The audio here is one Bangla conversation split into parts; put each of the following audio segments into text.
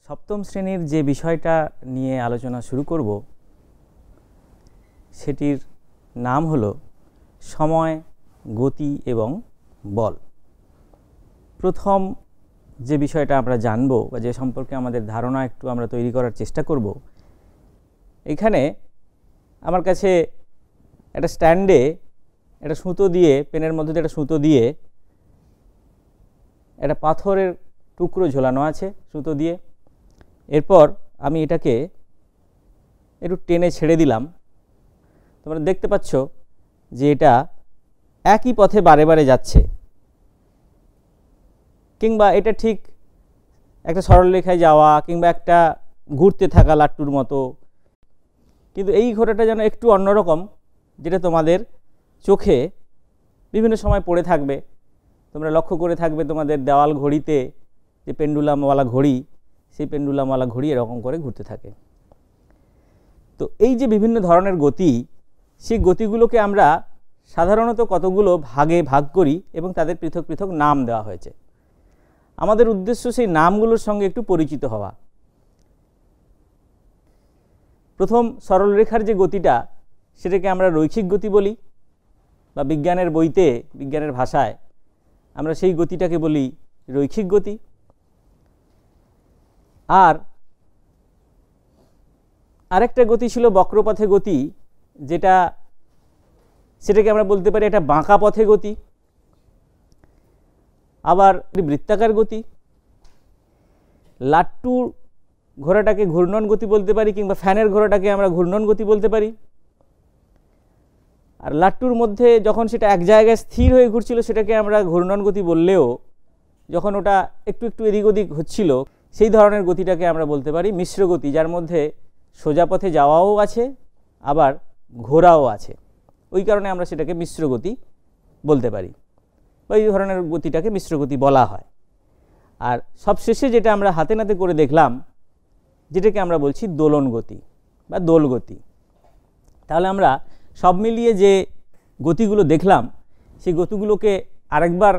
সপ্তম শ্রেণীর যে বিষয়টা নিয়ে আলোচনা শুরু করব সেটির নাম হলো সময়, গতি এবং বল। প্রথম যে বিষয়টা আমরা জানব বা যে সম্পর্কে আমাদের ধারণা একটু আমরা তৈরি করার চেষ্টা করব, এখানে আমার কাছে একটা স্ট্যান্ডে একটা সুতো দিয়ে, পেনের মধ্যে দিয়ে একটা সুতো দিয়ে একটা পাথরের টুকরো ঝোলানো আছে সুতো দিয়ে। এরপর আমি এটাকে একটু টেনে ছেড়ে দিলাম। তোমরা দেখতে পাচ্ছ যে এটা একই পথে বারে বারে যাচ্ছে, কিংবা এটা ঠিক একটা সরলরেখায় যাওয়া কিংবা একটা ঘুরতে থাকা লাট্টুর মতো, কিন্তু এই ঘোড়াটা যেন একটু অন্যরকম, যেটা তোমাদের চোখে বিভিন্ন সময় পড়ে থাকবে। তোমরা লক্ষ্য করে থাকবে তোমাদের দেওয়াল ঘড়িতে যে পেন্ডুলামওয়ালা ঘড়ি, সেই পেন্ডুলামওয়ালা ঘড়ি এরকম করে ঘুরতে থাকে। তো এই যে বিভিন্ন ধরনের গতি, সেই গতিগুলোকে আমরা সাধারণত কতগুলো ভাগে ভাগ করি এবং তাদের পৃথক পৃথক নাম দেওয়া হয়েছে। আমাদের উদ্দেশ্য সেই নামগুলোর সঙ্গে একটু পরিচিত হওয়া। প্রথম সরলরেখার যে গতিটা, সেটাকে আমরা রৈখিক গতি বলি, বা বিজ্ঞানের বইতে, বিজ্ঞানের ভাষায় আমরা সেই গতিটাকে বলি রৈখিক গতি। আর আরেকটা গতি ছিল বক্রপথে গতি, সেটাকে আমরা বলতে পারি একটা বাঁকা পথে গতি। আবার বৃত্তাকার গতি, লাট্টুর ঘোড়াটাকে ঘূর্ণন গতি বলতে পারি, কিংবা ফ্যানের ঘোড়াটাকে আমরা ঘূর্ণন গতি বলতে পারি। আর লাট্টুর মধ্যে যখন সেটা এক জায়গায় স্থির হয়ে ঘুরছিল, সেটাকে আমরা ঘূর্ণন গতি বললেও যখন ওটা একটু একটু এদিক ওদিক হচ্ছিল, সেই ধরনের গতিটাকে আমরা বলতে পারি মিশ্র গতি, যার মধ্যে সোজা পথে যাওয়াও আছে আবার ঘোরাও আছে। ওই কারণে আমরা সেটাকে মিশ্র গতি বলতে পারি, বা এই ধরনের গতিটাকে মিশ্র গতি বলা হয়। আর সবশেষে যেটা আমরা হাতে নাতে করে দেখলাম, যেটাকে আমরা বলছি দোলন গতি বা দোল গতি। তাহলে আমরা সব মিলিয়ে যে গতিগুলো দেখলাম, সেই গতিগুলোকে আরেকবার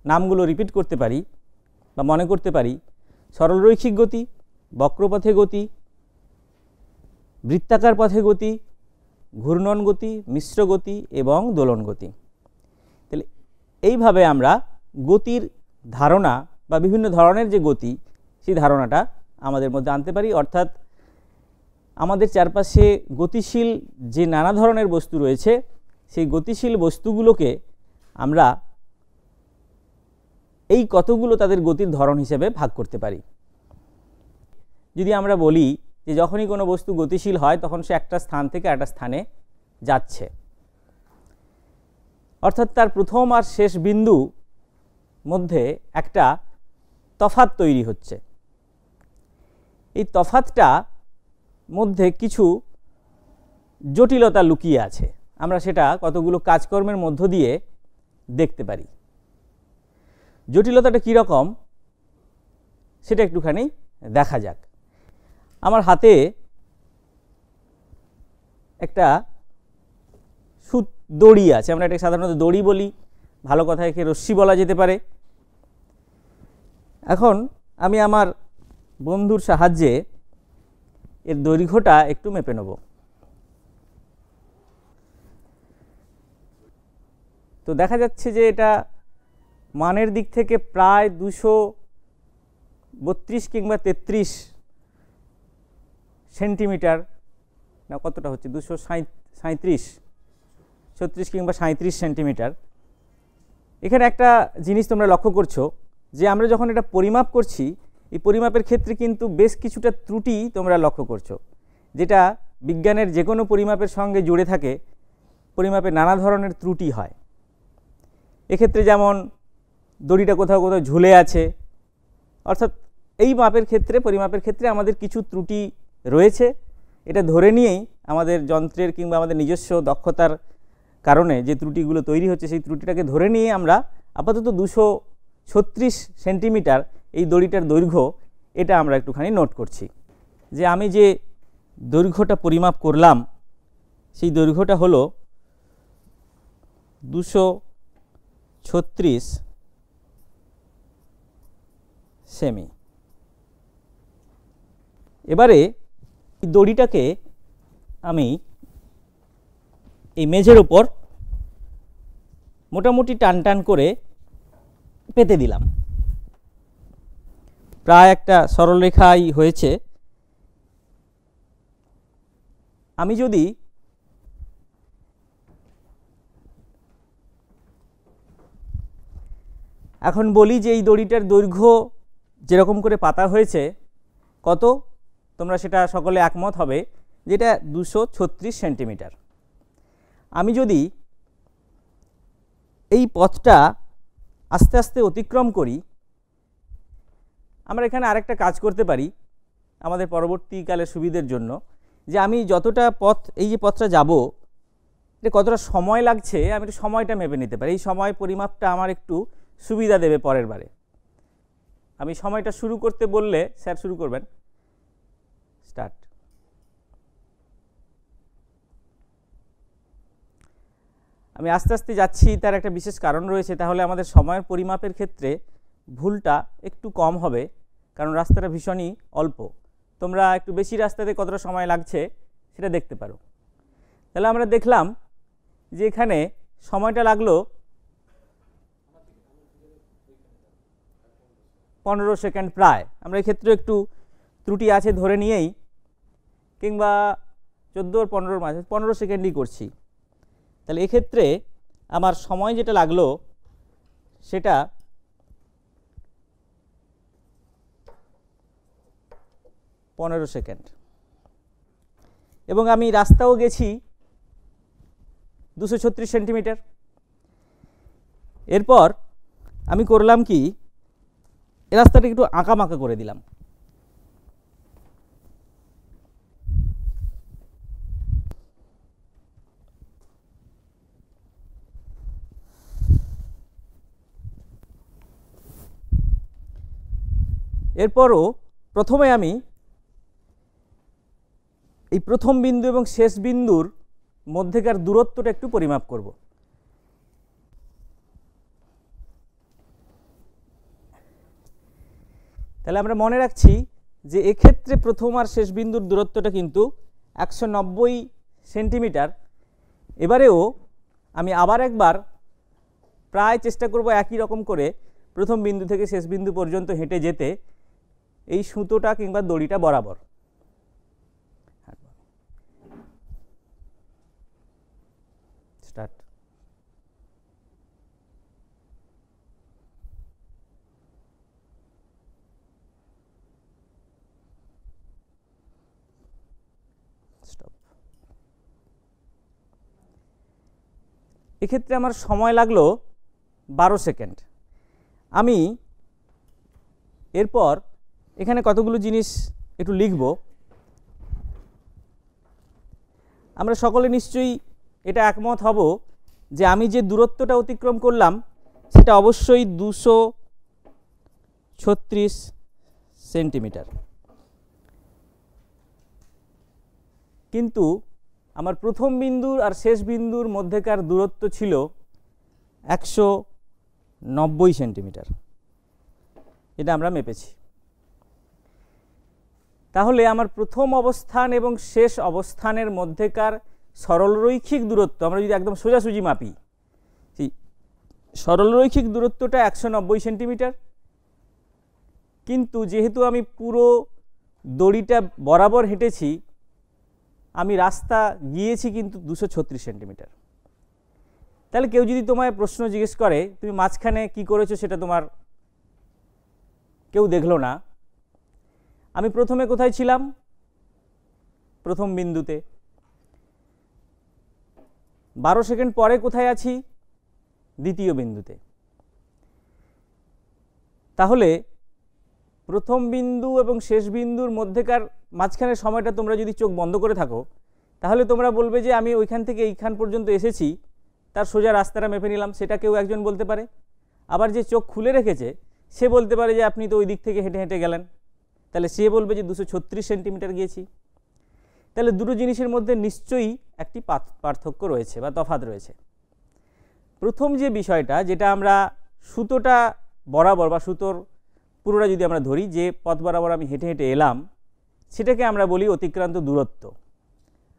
নামগুলো রিপিট করতে পারি বা মনে করতে পারি: সরলরৈখিক গতি, বক্রপথে গতি, বৃত্তাকার পথে গতি, ঘূর্ণন গতি, মিশ্র গতি এবং দোলন গতি। তাহলে এইভাবে আমরা গতির ধারণা বা বিভিন্ন ধরনের যে গতি, সেই ধারণাটা আমাদের মধ্যে আনতে পারি। অর্থাৎ আমাদের চারপাশে গতিশীল যে নানা ধরনের বস্তু রয়েছে, সেই গতিশীল বস্তুগুলোকে আমরা এই কতগুলো তাদের গতির ধরন হিসেবে ভাগ করতে পারি। যদি আমরা বলি যে যখনই কোনো বস্তু গতিশীল হয়, তখন সে একটা স্থান থেকে একটা স্থানে যাচ্ছে, অর্থাৎ তার প্রথম আর শেষ বিন্দু মধ্যে একটা তফাৎ তৈরি হচ্ছে। এই তফাৎটা মধ্যে কিছু জটিলতা লুকিয়ে আছে, আমরা সেটা কতগুলো কাজকর্মের মধ্য দিয়ে দেখতে পারি। জটিলতাটা কীরকম সেটা একটুখানি দেখা যাক। আমার হাতে একটা দড়ি আছে, আমরা এটাকে সাধারণত দড়ি বলি, ভালো কথায় একে রশ্মি বলা যেতে পারে। এখন আমি আমার বন্ধুর সাহায্যে এর দৈর্ঘ্যটা একটু মেপে নেব। তো দেখা যাচ্ছে যে এটা মানের দিক থেকে প্রায় 232 কিংবা 33 সেন্টিমিটার, না কতটা হচ্ছে, 237, 36 কিংবা 37 সেন্টিমিটার। এখানে একটা জিনিস তোমরা লক্ষ্য করছো যে আমরা যখন এটা পরিমাপ করছি, এই পরিমাপের ক্ষেত্রে কিন্তু বেশ কিছুটা ত্রুটি তোমরা লক্ষ্য করছো, যেটা বিজ্ঞানের যে কোনো পরিমাপের সঙ্গে জুড়ে থাকে। পরিমাপে নানা ধরনের ত্রুটি হয়। এক্ষেত্রে যেমন দড়িটা কোথাও কোথাও ঝুলে আছে, অর্থাৎ এই মাপের ক্ষেত্রে, পরিমাপের ক্ষেত্রে আমাদের কিছু ত্রুটি রয়েছে। এটা ধরে নিয়েই আমাদের যন্ত্রের কিংবা আমাদের নিজস্ব দক্ষতার কারণে যে ত্রুটিগুলো তৈরি হচ্ছে, সেই ত্রুটিটাকে ধরে নিয়ে আমরা আপাতত 236 সেন্টিমিটার এই দড়িটার দৈর্ঘ্য, এটা আমরা একটুখানি নোট করছি। যে আমি যে দৈর্ঘ্যটা পরিমাপ করলাম, সেই দৈর্ঘ্যটা হলো 236 সেমি। এবারে দড়িটাকে আমি এই মেঝের উপর মোটামুটি টান টান করে পেতে দিলাম। প্রায় একটা সরলরেখাই হয়েছে। আমি যদি এখন বলি যে এই দড়িটার দৈর্ঘ্য যেরকম করে পাতা হয়েছে কত, তোমরা সেটা সকলে একমত হবে যেটা 236 সেন্টিমিটার। আমি যদি এই পথটা আস্তে আস্তে অতিক্রম করি, আমরা এখানে আরেকটা কাজ করতে পারি আমাদের পরবর্তীকালের সুবিধার জন্য, যে আমি যতটা পথ, এই যে পথটা যাব এটা কতটা সময় লাগছে আমি একটু সময়টা মেপে নিতে পারি। এই সময় পরিমাপটা আমার একটু সুবিধা দেবে পরের বারে। আমি সময়টা শুরু করতে বললে স্যার শুরু করবেন। স্টার্ট। আমি আস্তে আস্তে যাচ্ছি, তার একটা বিশেষ কারণ রয়েছে, তাহলে আমাদের সময়ের পরিমাপের ক্ষেত্রে ভুলটা একটু কম হবে, কারণ রাস্তাটা ভীষণই অল্প। তোমরা একটু বেশি রাস্তাতে কতটা সময় লাগছে সেটা দেখতে পারো। তাহলে আমরা দেখলাম যে এখানে সময়টা লাগলো 15 সেকেন্ড প্রায়। আমরা এক্ষেত্রে একটু ত্রুটি আছে ধরে নিয়েই, কিংবা 14 আর 15-র মাঝে 15 সেকেন্ডই করছি। তাহলে এক্ষেত্রে আমার সময় যেটা লাগলো সেটা 15 সেকেন্ড, এবং আমি রাস্তাও গেছি 236 সেন্টিমিটার। এরপর আমি করলাম কি, এই রাস্তাটা একটু আঁকামাঁকা করে দিলাম। এরপরও প্রথমে আমি এই প্রথম বিন্দু এবং শেষ বিন্দুর মধ্যেকার দূরত্বটা একটু পরিমাপ করব। তাহলে আমরা মনে রাখছি যে এক্ষেত্রে প্রথম আর শেষ বিন্দুর দূরত্বটা কিন্তু 190 সেন্টিমিটার। এবারেও আমি আবার একবার প্রায় চেষ্টা করব একই রকম করে প্রথম বিন্দু থেকে শেষ বিন্দু পর্যন্ত হেঁটে যেতে, এই সুতোটা কিংবা দড়িটা বরাবর। স্টার্ট। স্টপ। এক্ষেত্রে আমার সময় লাগলো 12 সেকেন্ড। আমি এরপর এখানে কতগুলো জিনিস একটু লিখব। আমরা সকলে নিশ্চয়ই এটা একমত হব যে আমি যে দূরত্বটা অতিক্রম করলাম সেটা অবশ্যই 236 সেন্টিমিটার, কিন্তু আমার প্রথম বিন্দুর আর শেষ বিন্দুর মধ্যেকার দূরত্ব ছিল 190 সেন্টিমিটার। এটা আমরা মেপেছি। তাহলে আমার প্রথম অবস্থান এবং শেষ অবস্থানের মধ্যেকার সরলরৈখিক দূরত্ব আমরা যদি একদম সোজাসুজি মাপি, সেই সরলরৈখিক দূরত্বটা 190 সেন্টিমিটার, কিন্তু যেহেতু আমি পুরো দড়িটা বরাবর হেঁটেছি, আমি রাস্তা গিয়েছি কিন্তু 236 সেন্টিমিটার। তাহলে কেউ যদি তোমায় প্রশ্ন জিজ্ঞেস করে তুমি মাঝখানে কি করেছো, সেটা তোমার কেউ দেখলো না। আমি প্রথমে কোথায় ছিলাম? প্রথম বিন্দুতে। 12 সেকেন্ড পরে কোথায় আছি? দ্বিতীয় বিন্দুতে। তাহলে প্রথম বিন্দু এবং শেষ বিন্দুর মধ্যেকার মাঝখানের সময়টা তোমরা যদি চোখ বন্ধ করে থাকো, তাহলে তোমরা বলবে যে আমি ওইখান থেকে এইখান পর্যন্ত এসেছি, তার সোজা রাস্তাটা মেপে নিলাম। সেটা কেউ একজন বলতে পারে। আবার যে চোখ খুলে রেখেছে সে বলতে পারে যে আপনি তো ওই দিক থেকে হেঁটে হেঁটে গেলেন, তাহলে সে বলবে যে 236 সেন্টিমিটার গিয়েছি। তাহলে দুটো জিনিসের মধ্যে নিশ্চয়ই একটি পার্থক্য রয়েছে বা তফাৎ রয়েছে। প্রথম যে বিষয়টা, যেটা আমরা সুতোটা বরাবর বা সুতোর পুরোটা যদি আমরা ধরি, যে পথ বরাবর আমি হেঁটে হেঁটে এলাম সেটাকে আমরা বলি অতিক্রান্ত দূরত্ব।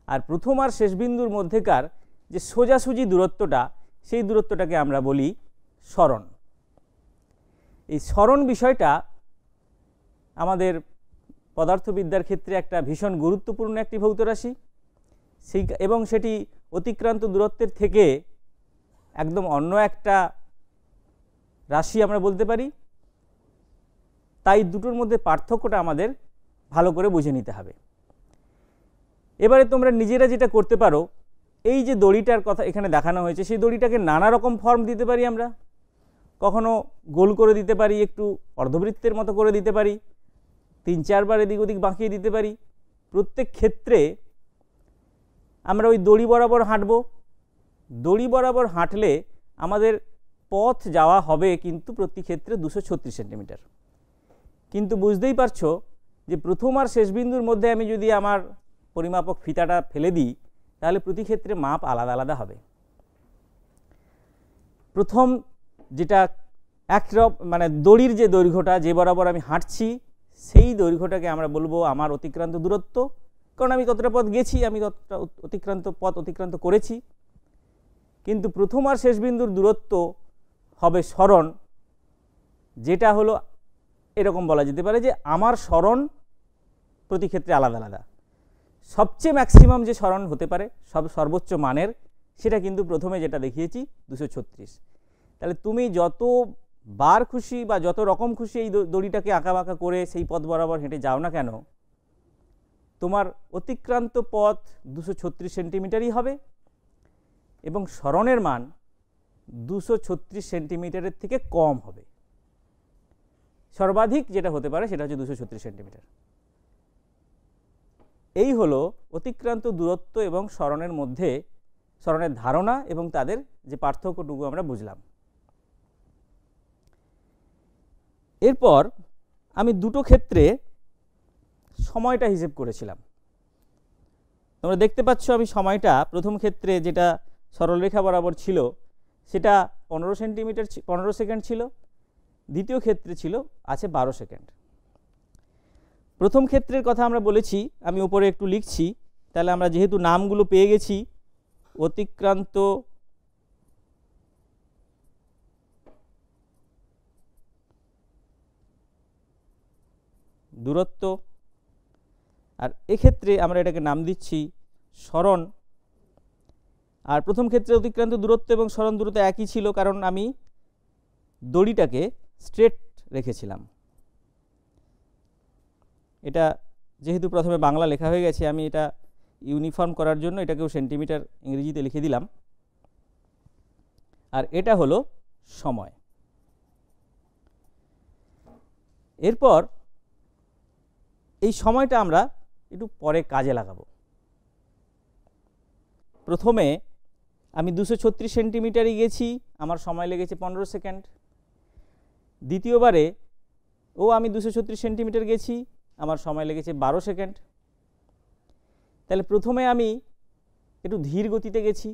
আর প্রথম আর শেষ বিন্দুর মধ্যেকার যে সোজাসুজি দূরত্বটা, সেই দূরত্বটাকে আমরা বলি সরণ। এই সরণ বিষয়টা আমাদের পদার্থবিদ্যার ক্ষেত্রে একটা ভীষণ গুরুত্বপূর্ণ একটি ভৌত রাশি, এবং সেটি অতিক্রান্ত দূরত্বের থেকে একদম অন্য একটা রাশি আমরা বলতে পারি। তাই দুটোর মধ্যে পার্থক্যটা আমাদের ভালো করে বুঝে নিতে হবে। এবারে তোমরা নিজেরা যেটা করতে পারো, এই যে দড়িটার কথা এখানে দেখানো হয়েছে, সেই দড়িটাকে নানা রকম ফর্ম দিতে পারি আমরা। কখনো গোল করে দিতে পারি, একটু অর্ধবৃত্তের মতো করে দিতে পারি, 3-4 বার এদিক ওদিক বাঁকিয়ে দিতে পারি। প্রত্যেক ক্ষেত্রে আমরা ওই দড়ি বরাবর হাঁটব। দড়ি বরাবর হাঁটলে আমাদের পথ যাওয়া হবে কিন্তু প্রতি ক্ষেত্রে 236 সেন্টিমিটার। কিন্তু বুঝতেই পারছো যে প্রথম আর শেষ বিন্দুর মধ্যে আমি যদি আমার পরিমাপক ফিতাটা ফেলে দিই, তাহলে প্রতি ক্ষেত্রে মাপ আলাদা আলাদা হবে। প্রথম যেটা মানে দড়ির যে দৈর্ঘ্যটা, যে বরাবর আমি হাঁটছি, সেই দৈর্ঘ্যটাকে আমরা বলবো আমার অতিক্রান্ত দূরত্ব, কারণ আমি ততটা পথ গেছি, আমি ততটা পথ অতিক্রান্ত করেছি। কিন্তু প্রথম আর শেষ বিন্দুর দূরত্ব হবে সরণ, যেটা হলো এরকম বলা যেতে পারে যে আমার সরণ প্রতি ক্ষেত্রে আলাদা আলাদা। সবচেয়ে ম্যাক্সিমাম যে সরণ হতে পারে সর্বোচ্চ মানের, সেটা কিন্তু প্রথমে যেটা দেখিয়েছি 236। তাহলে তুমি যত বার খুশি বা যত রকম খুশি এই দড়িটাকে আঁকা বাঁকা করে সেই পথ বরাবর হেঁটে যাও না কেন, তোমার অতিক্রান্ত পথ 236 সেন্টিমিটারই হবে, এবং সরণের মান 236 সেন্টিমিটারের থেকে কম হবে। সর্বাধিক যেটা হতে পারে সেটা হচ্ছে 236 সেন্টিমিটার। এই হলো অতিক্রান্ত দূরত্ব এবং সরণের মধ্যে সরণের ধারণা এবং তাদের যে পার্থক্যটুকু আমরা বুঝলাম। এরপর আমি দুটো ক্ষেত্রে সময়টা হিসেব করেছিলাম। তোমরা দেখতে পাচ্ছ আমি সময়টা প্রথম ক্ষেত্রে যেটা সরলরেখা বরাবর ছিল সেটা 15 সেকেন্ড ছিল, দ্বিতীয় ক্ষেত্রে ছিল 12 সেকেন্ড। প্রথম ক্ষেত্রের কথা আমরা বলেছি, আমি উপরে একটু লিখছি, তাহলে আমরা যেহেতু নামগুলো পেয়ে গেছি, অতিক্রান্ত দূরত্ব, আর এক্ষেত্রে আমরা এটাকে নাম দিচ্ছি সরণ। আর প্রথম ক্ষেত্রে অতিক্রান্ত দূরত্ব এবং সরণ দূরত্ব একই ছিল, কারণ আমি দড়িটাকে স্ট্রেট রেখেছিলাম। এটা যেহেতু প্রথমে বাংলা লেখা হয়ে গেছে, আমি এটা ইউনিফর্ম করার জন্য এটাকেও সেন্টিমিটার ইংরেজিতে লিখে দিলাম। আর এটা হলো সময়। এরপর এই সময়টা আমরা একটু পরে কাজে লাগাবো। প্রথমে আমি 236 সেন্টিমিটারই গেছি, আমার সময় লেগেছে 15 সেকেন্ড। দ্বিতীয়বারে আমি 236 সেন্টিমিটার গেছি, আমার সময় লেগেছে 12 সেকেন্ড। তাহলে প্রথমে আমি একটু ধীর গতিতে গেছি,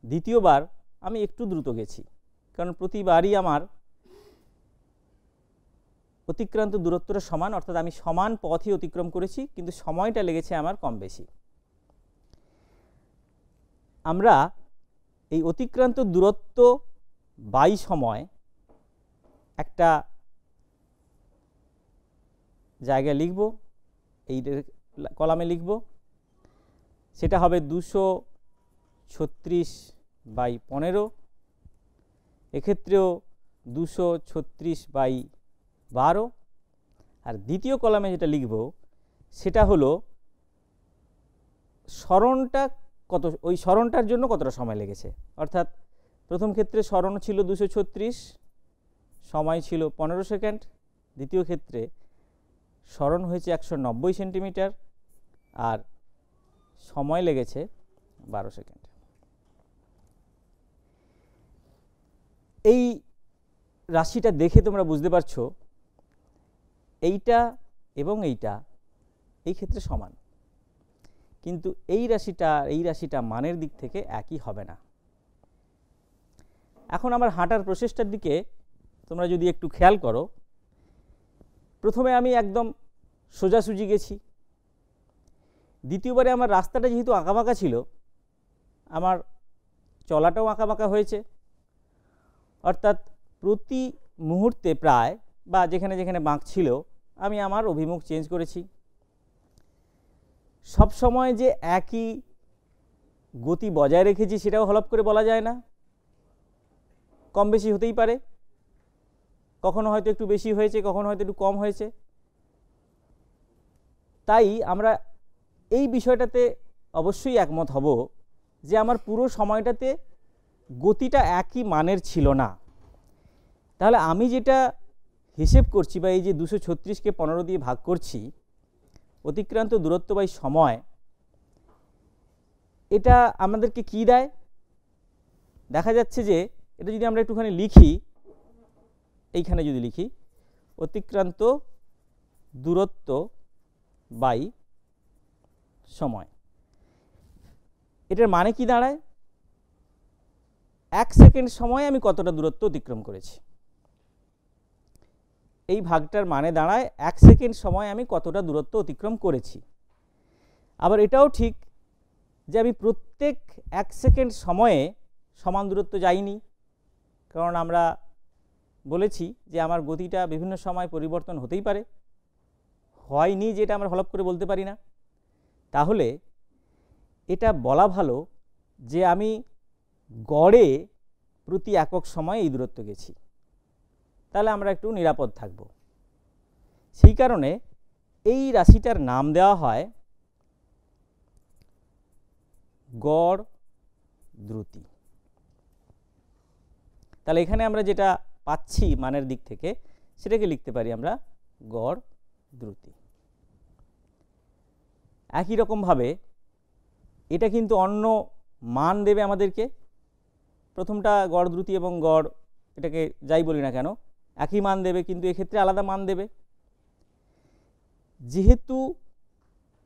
দ্বিতীয়বার আমি একটু দ্রুত গেছি, কারণ প্রতিবারই আমার অতিক্রান্ত দূরত্বটা সমান, অর্থাৎ আমি সমান পথই অতিক্রম করেছি, কিন্তু সময়টা লেগেছে আমার কম বেশি। আমরা এই অতিক্রান্ত দূরত্ব বাই সময় একটা জায়গায় লিখব, এই কলামে লিখব, সেটা হবে 236/15। এক্ষেত্রেও 236/12। আর দ্বিতীয় কলামে যেটা লিখব সেটা হলো সরণটা কত, ওই সরণটার জন্য কতটা সময় লেগেছে। অর্থাৎ প্রথম ক্ষেত্রে সরণ ছিল 236, সময় ছিল 15 সেকেন্ড। দ্বিতীয় ক্ষেত্রে সরণ হয়েছে 190 সেন্টিমিটার আর সময় লেগেছে 12 সেকেন্ড। এই রাশিটা দেখে তোমরা বুঝতে পারছো এইটা এবং এইটা এই ক্ষেত্রে সমান, কিন্তু এই রাশিটা মানের দিক থেকে একই হবে না। এখন আমার হাঁটার প্রচেষ্টার দিকে তোমরা যদি একটু খেয়াল করো, প্রথমে আমি একদম সোজাসুজি গেছি, দ্বিতীয়বারে আমার রাস্তাটা যেহেতু আঁকাবাঁকা ছিল, আমার চলাটাও আঁকাবাঁকা হয়েছে, অর্থাৎ প্রতি মুহূর্তে প্রায় বা যেখানে যেখানে বাঁক ছিল আমি আমার অভিমুখ চেঞ্জ করেছি। সব সময় যে একই গতি বজায় রেখেছি সেটাও হলপ করে বলা যায় না, কম বেশি হতেই পারে, কখনো হয়তো একটু বেশি হয়েছে, কখনো হয়তো একটু কম হয়েছে। তাই আমরা এই বিষয়টাতে অবশ্যই একমত হব যে আমার পুরো সময়টাতে গতিটা একই মানের ছিল না। তাহলে আমি যেটা হিসেব করছি বা এই যে 236কে 15 দিয়ে ভাগ করছি, অতিক্রান্ত দূরত্ব বাই সময়, এটা আমাদেরকে কি দেয়? দেখা যাচ্ছে যে এটা যদি আমরা একটুখানি লিখি, এইখানে যদি লিখি অতিক্রান্ত দূরত্ব বাই সময়, এটার মানে কি দাঁড়ায়? 1 সেকেন্ড সময়ে আমি কতটা দূরত্ব অতিক্রম করেছি। এই ভাগটার মানে দাঁড়ায় 1 সেকেন্ড সময়ে আমি কতটা দূরত্ব অতিক্রম করেছি। আবার এটাও ঠিক যে আমি প্রত্যেক 1 সেকেন্ড সময়ে সমান দূরত্ব যাইনি, কারণ আমরা বলেছি যে আমার গতিটা বিভিন্ন সময় পরিবর্তন হতেই পারে, হয়নি যেটা আমরা হলপ করে বলতে পারি না। তাহলে এটা বলা ভালো যে আমি গড়ে প্রতি একক সময়ে এই দূরত্ব গেছি, তাহলে আমরা একটু নিরাপদ থাকব। সেই কারণে এই রাশিটার নাম দেওয়া হয় গড় দ্রুতি। তাহলে এখানে আমরা যেটা পাচ্ছি মানের দিক থেকে সেটাকে লিখতে পারি আমরা গড় দ্রুতি। একই রকমভাবে এটা কিন্তু অন্য মান দেবে আমাদেরকে। প্রথমটা গড় দ্রুতি এবং গড়, এটাকে যাই বলি না কেন, একই মান দেবে, কিন্তু এক্ষেত্রে আলাদা মান দেবে। যেহেতু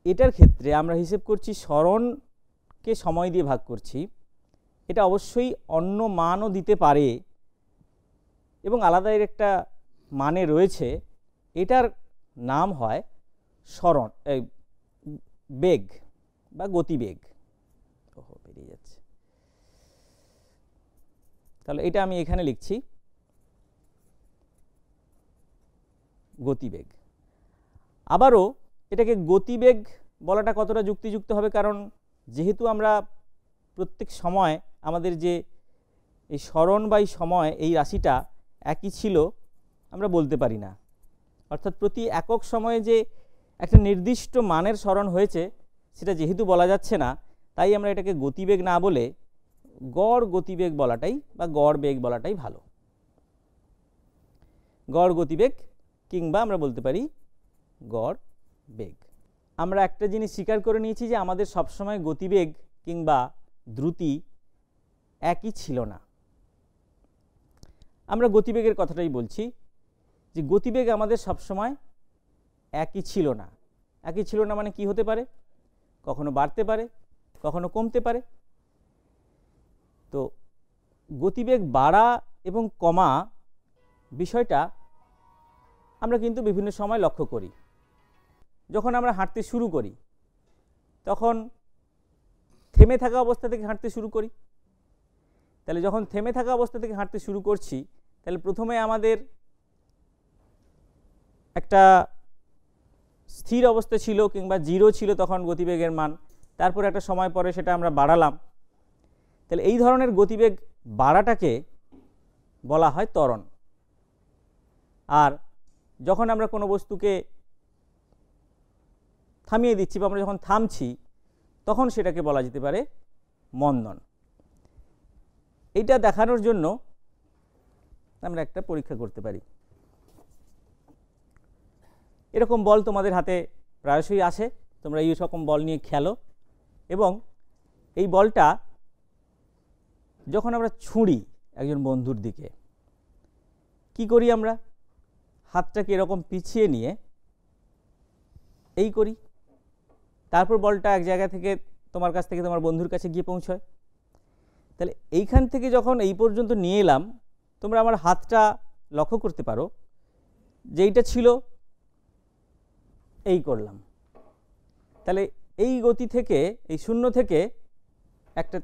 এটার ক্ষেত্রে আমরা হিসেব করছি সরণকে সময় দিয়ে ভাগ করছি, এটা অবশ্যই অন্য মানও দিতে পারে এবং আলাদা এর একটা মানে রয়েছে। এটার নাম হয় সরণ বেগ বা গতিবেগ। বেরিয়ে যাচ্ছে, তাহলে এটা আমি এখানে লিখছি গতিবেগ। আবারও এটাকে গতিবেগ বলাটা কতটা যুক্তিযুক্ত হবে, কারণ যেহেতু আমরা প্রত্যেক সময় আমাদের যে এই সরণ বাই সময় এই রাশিটা একই ছিল আমরা বলতে পারি না, অর্থাৎ প্রতি একক সময়ে যে একটা নির্দিষ্ট মানের সরণ হয়েছে সেটা যেহেতু বলা যাচ্ছে না, তাই আমরা এটাকে গতিবেগ না বলে গড় গতিবেগ বলাটাই বা গড় বেগ বলাটাই ভালো। গড় গতিবেগ কিংবা আমরা বলতে পারি গড় বেগ। আমরা একটা জিনিস স্বীকার করে নিয়েছি যে আমাদের সবসময় গতিবেগ কিংবা দ্রুতি একই ছিল না। আমরা গতিবেগের কথাটাই বলছি যে গতিবেগ আমাদের সবসময় একই ছিল না। একই ছিল না মানে কি হতে পারে? কখনো বাড়তে পারে, কখনো কমতে পারে। তো গতিবেগ বাড়া এবং কমা বিষয়টা আমরা কিন্তু বিভিন্ন সময় লক্ষ্য করি। যখন আমরা হাঁটতে শুরু করি তখন থেমে থাকা অবস্থা থেকে হাঁটতে শুরু করি। তাহলে যখন থেমে থাকা অবস্থা থেকে হাঁটতে শুরু করছি, তাহলে প্রথমে আমাদের একটা স্থির অবস্থা ছিল কিংবা জিরো ছিল তখন গতিবেগের মান, তারপর একটা সময় পরে সেটা আমরা বাড়ালাম। তাহলে এই ধরনের গতিবেগ বাড়াটাকে বলা হয় ত্বরণ। আর যখন আমরা কোনো বস্তুকে থামিয়ে দিচ্ছি বা আমরা যখন থামছি তখন সেটাকে বলা যেতে পারে মন্দন। এইটা দেখানোর জন্য আমরা একটা পরীক্ষা করতে পারি। এরকম বল তোমাদের হাতে প্রায়শই আসে, তোমরা এই রকম বল নিয়ে খেলো এবং এই বলটা যখন আমরা ছুঁড়ি একজন বন্ধুর দিকে কি করি? আমরা হাতটাকে এরকম পিছিয়ে নিয়ে এই করি, তারপর বলটা এক জায়গা থেকে তোমার কাছ থেকে তোমার বন্ধুর কাছে গিয়ে পৌঁছয়। তাহলে এইখান থেকে যখন এই পর্যন্ত নিয়ে এলাম, তোমরা আমার হাতটা লক্ষ্য করতে পারো যে এইটা ছিল, এই করলাম। তাহলে এই গতি থেকে এই শূন্য থেকে একটা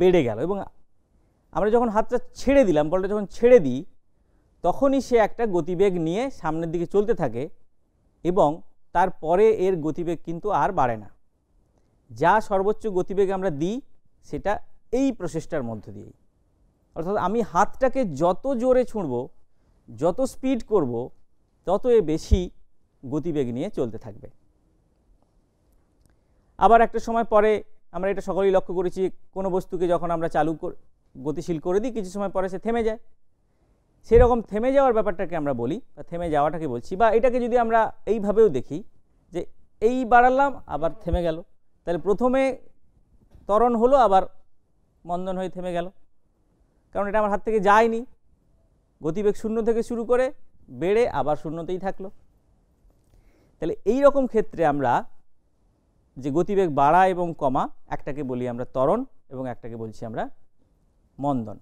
বেড়ে গেল এবং আমরা যখন হাতটা ছেড়ে দিলাম, বলটা যখন ছেড়ে দিই তখনই সে একটা গতিবেগ নিয়ে সামনের দিকে চলতে থাকে এবং তারপরে এর গতিবেগ কিন্তু আর বাড়ে না। যা সর্বোচ্চ গতিবেগ আমরা দিই সেটা এই প্রসেসটার মধ্য দিয়েই। অর্থাৎ আমি হাতটাকে যত জোরে ছুঁড়ব, যত স্পিড করব, তত এ বেশি গতিবেগ নিয়ে চলতে থাকবে। আবার একটা সময় পরে আমরা এটা সকলেই লক্ষ্য করেছি, কোনো বস্তুকে যখন আমরা গতিশীল করে দিই কিছু সময় পরে সে থেমে যায়। সেরকম থেমে যাওয়ার ব্যাপারটাকে আমরা বলি, বা থেমে যাওয়াটাকে বলছি, বা এটাকে যদি আমরা এইভাবেও দেখি যে এই বাড়ালাম আবার থেমে গেল, তাহলে প্রথমে ত্বরণ হলো আবার মন্দন হয়ে থেমে গেল, কারণ এটা আমার হাত থেকে যায়নি। গতিবেগ শূন্য থেকে শুরু করে বেড়ে আবার শূন্যতেই থাকলো। তাহলে এই রকম ক্ষেত্রে আমরা যে গতিবেগ বাড়া এবং কমা, একটাকে বলি আমরা ত্বরণ এবং একটাকে বলছি আমরা মন্দন।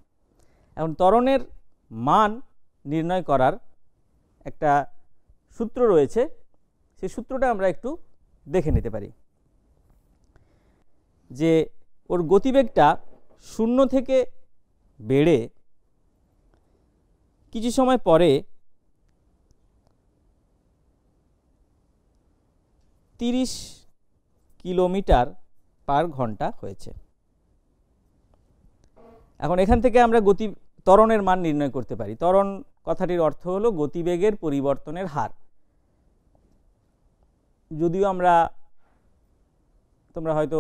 এখন ত্বরণের মান নির্ণয় করার একটা সূত্র রয়েছে, সেই সূত্রটা আমরা একটু দেখে নিতে পারি। যে ওর গতিবেগটা শূন্য থেকে বেড়ে কিছু সময় পরে 30 কিলোমিটার পার ঘন্টা হয়েছে। এখন এখান থেকে আমরা ত্বরণের মান নির্ণয় করতে পারি। ত্বরণ কথাটির অর্থ হলো গতিবেগের পরিবর্তনের হার। যদিও তোমরা হয়তো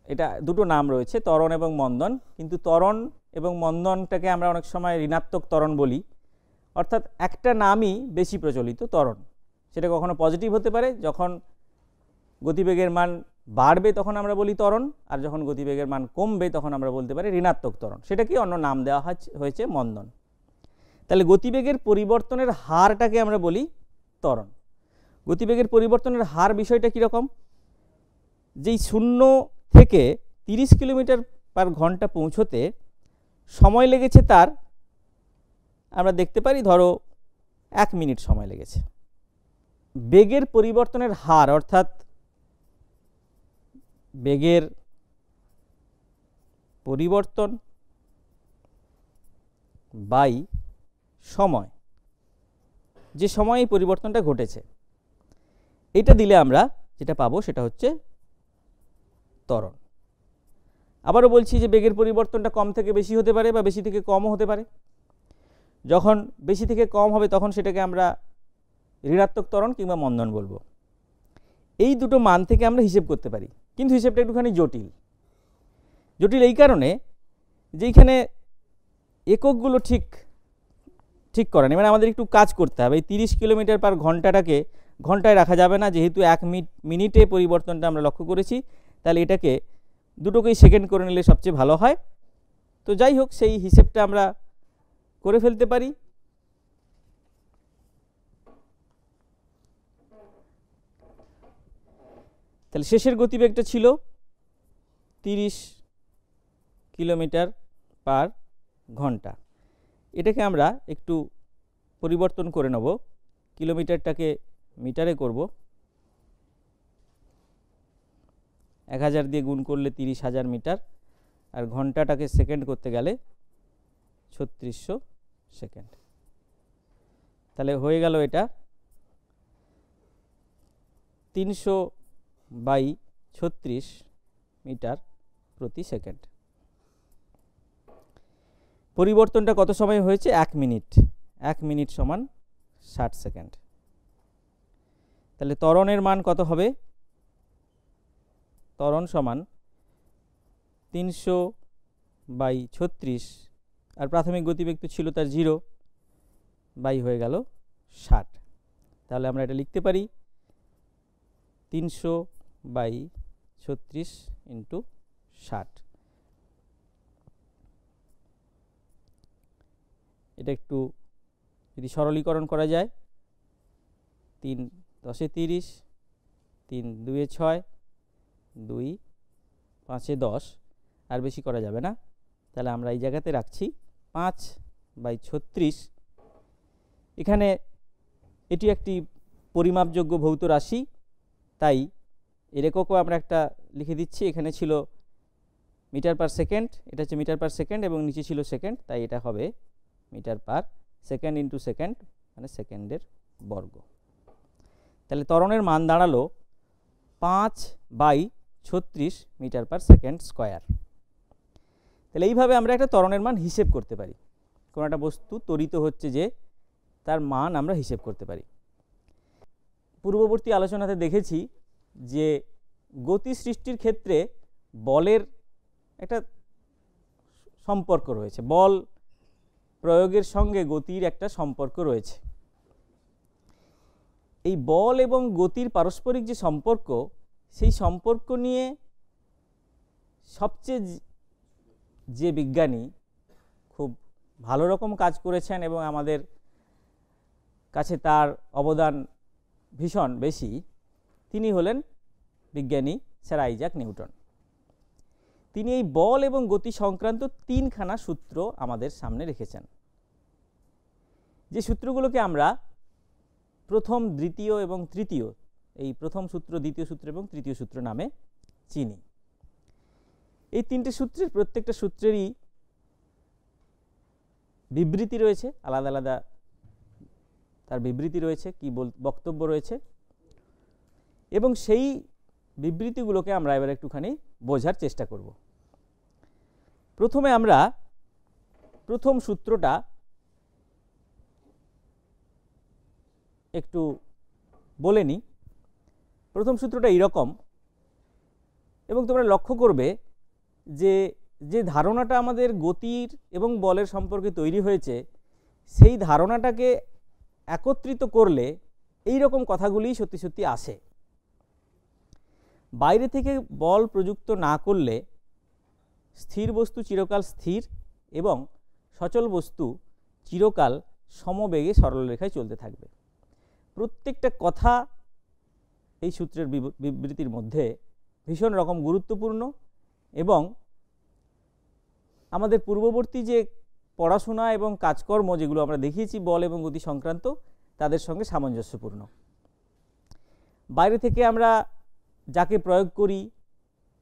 এটা দুটো নাম রয়েছে, ত্বরণ এবং মন্দন, কিন্তু ত্বরণ এবং মন্দনটাকে আমরা অনেক সময় ঋণাত্মক ত্বরণ বলি। অর্থাৎ একটা নামই বেশি প্রচলিত, ত্বরণ। সেটা কখনো পজিটিভ হতে পারে, যখন গতিবেগের মান বাড়বে তখন আমরা বলি ত্বরণ, আর যখন গতিবেগের মান কমবে তখন আমরা বলতে পারি ঋণাত্মক ত্বরণ। সেটাকে অন্য নাম দেওয়া হয়েছে মন্দন। তাহলে গতিবেগের পরিবর্তনের হারটাকে আমরা বলি ত্বরণ। গতিবেগের পরিবর্তনের হার বিষয়টা কীরকম? যেই শূন্য থেকে 30 কিলোমিটার পার ঘন্টা পৌঁছতে সময় লেগেছে তার, আমরা দেখতে পারি ধরো 1 মিনিট সময় লেগেছে। বেগের পরিবর্তনের হার অর্থাৎ বেগের পরিবর্তন বাই সময়, যে সময়ে এই পরিবর্তনটা ঘটেছে, এটা দিলে আমরা যেটা পাবো সেটা হচ্ছে ত্বরণ। আবারও বলছি যে বেগের পরিবর্তনটা কম থেকে বেশি হতে পারে বা বেশি থেকে কমও হতে পারে। যখন বেশি থেকে কম হবে তখন সেটাকে আমরা ঋণাত্মক ত্বরণ কিংবা মন্দন বলবো। এই দুটো মান থেকে আমরা হিসেব করতে পারি, কিন্তু হিসেবটা একটুখানি জটিল। জটিল এই কারণে যে এইখানে এককগুলো ঠিক করা নেই, মানে আমাদের একটু কাজ করতে হবে। এই 30 কিলোমিটার পার ঘন্টাটাকে ঘন্টায় রাখা যাবে না, যেহেতু 1 মিনিটে পরিবর্তনটা আমরা লক্ষ্য করেছি, তাহলে এটাকে দুটোকেই সেকেন্ড করে নিলে সবচেয়ে ভালো হয়। তো যাই হোক, সেই হিসেবটা আমরা করে ফেলতে পারি। তাহলে শেষের গতিবেগটা ছিল 30 কিলোমিটার পার ঘন্টা। এটাকে আমরা একটু পরিবর্তন করে নেব, কিলোমিটারটাকে মিটারে করব, 1000 দিয়ে গুণ করলে 30,000 মিটার, আর ঘন্টাটাকে সেকেন্ড করতে গেলে 3600 সেকেন্ড। তাহলে হয়ে গেল এটা 300/36 মিটার প্রতি সেকেন্ড। পরিবর্তনটা কত সময় হয়েছে? 1 মিনিট। 1 মিনিট সমান 60 সেকেন্ড। তাহলে ত্বরণের মান কত হবে? ত্বরণ সমান 300/36, আর প্রাথমিক গতিবেগ তো ছিল তার 0, বাই হয়ে গেল 60। তাহলে আমরা এটা লিখতে পারি 300/36 × 60। এটা একটু যদি সরলীকরণ করা যায়, 3 × 10 = 30, 3 × 2 = 6, 2 × 5 = 10, আর বেশি করা যাবে না। তাহলে আমরা এই জায়গাতে রাখছি 5/36। এখানে এটি একটি পরিমাপযোগ্য ভৌত রাশি, তাই এর এককও আমরা একটা লিখে দিচ্ছি। এখানে ছিল মিটার পার সেকেন্ড, এটা হচ্ছে মিটার পার সেকেন্ড এবং নিচে ছিল সেকেন্ড, তাই এটা হবে metre per second into second, মানে সেকেন্ডের বর্গ। তাহলে ত্বরণের মান দাঁড়ালো 5/36 মিটার পার সেকেন্ড স্কোয়ার। তাহলে এইভাবে আমরা একটা ত্বরণের মান হিসেব করতে পারি। কোনো একটা বস্তু ত্বরিত হচ্ছে যে তার মান আমরা হিসেব করতে পারি। পূর্ববর্তী আলোচনাতে দেখেছি যে গতি সৃষ্টির ক্ষেত্রে বলের একটা সম্পর্ক রয়েছে, বল প্রয়োগের সঙ্গে গতির একটা সম্পর্ক রয়েছে। এই বল এবং গতির পারস্পরিক যে সম্পর্ক, সেই সম্পর্ক নিয়ে সবচেয়ে যে বিজ্ঞানী খুব ভালো রকম কাজ করেছেন এবং আমাদের কাছে তার অবদান ভীষণ বেশি, তিনি হলেন বিজ্ঞানী স্যার আইজাক নিউটন। তিনি এই বল এবং গতি সংক্রান্ত 3খানা সূত্র আমাদের সামনে রেখেছেন, যে সূত্রগুলোকে আমরা প্রথম, দ্বিতীয় এবং তৃতীয়, এই প্রথম সূত্র, দ্বিতীয় সূত্র এবং তৃতীয় সূত্র নামে চিনি। এই 3টে সূত্রের প্রত্যেকটা সূত্রেরই বিবৃতি রয়েছে, আলাদা আলাদা তার বিবৃতি রয়েছে, কি বক্তব্য রয়েছে, এবং সেই বিবৃতিগুলোকে আমরা এবার একটুখানি বোঝার চেষ্টা করব। প্রথমে আমরা প্রথম সূত্রটা একটু বলে নিই। প্রথম সূত্রটা এইরকম, এবং তোমরা লক্ষ্য করবে যে যে ধারণাটা আমাদের গতির এবং বলের সম্পর্কে তৈরি হয়েছে, সেই ধারণাটাকে একত্রিত করলে এই রকম কথাগুলি সত্যি সত্যি আসে। বাইরে থেকে বল প্রযুক্ত না করলে স্থির বস্তু চিরকাল স্থির এবং সচল বস্তু চিরকাল সমবেগে সরলরেখায় চলতে থাকবে। প্রত্যেকটা কথা এই সূত্রের বিবৃতির মধ্যে ভীষণ রকম গুরুত্বপূর্ণ এবং আমাদের পূর্ববর্তী যে পড়াশোনা এবং কাজকর্ম যেগুলো আমরা দেখিয়েছি বল এবং গতি সংক্রান্ত, তাদের সঙ্গে সামঞ্জস্যপূর্ণ। বাইরে থেকে আমরা যাকে প্রয়োগ করি,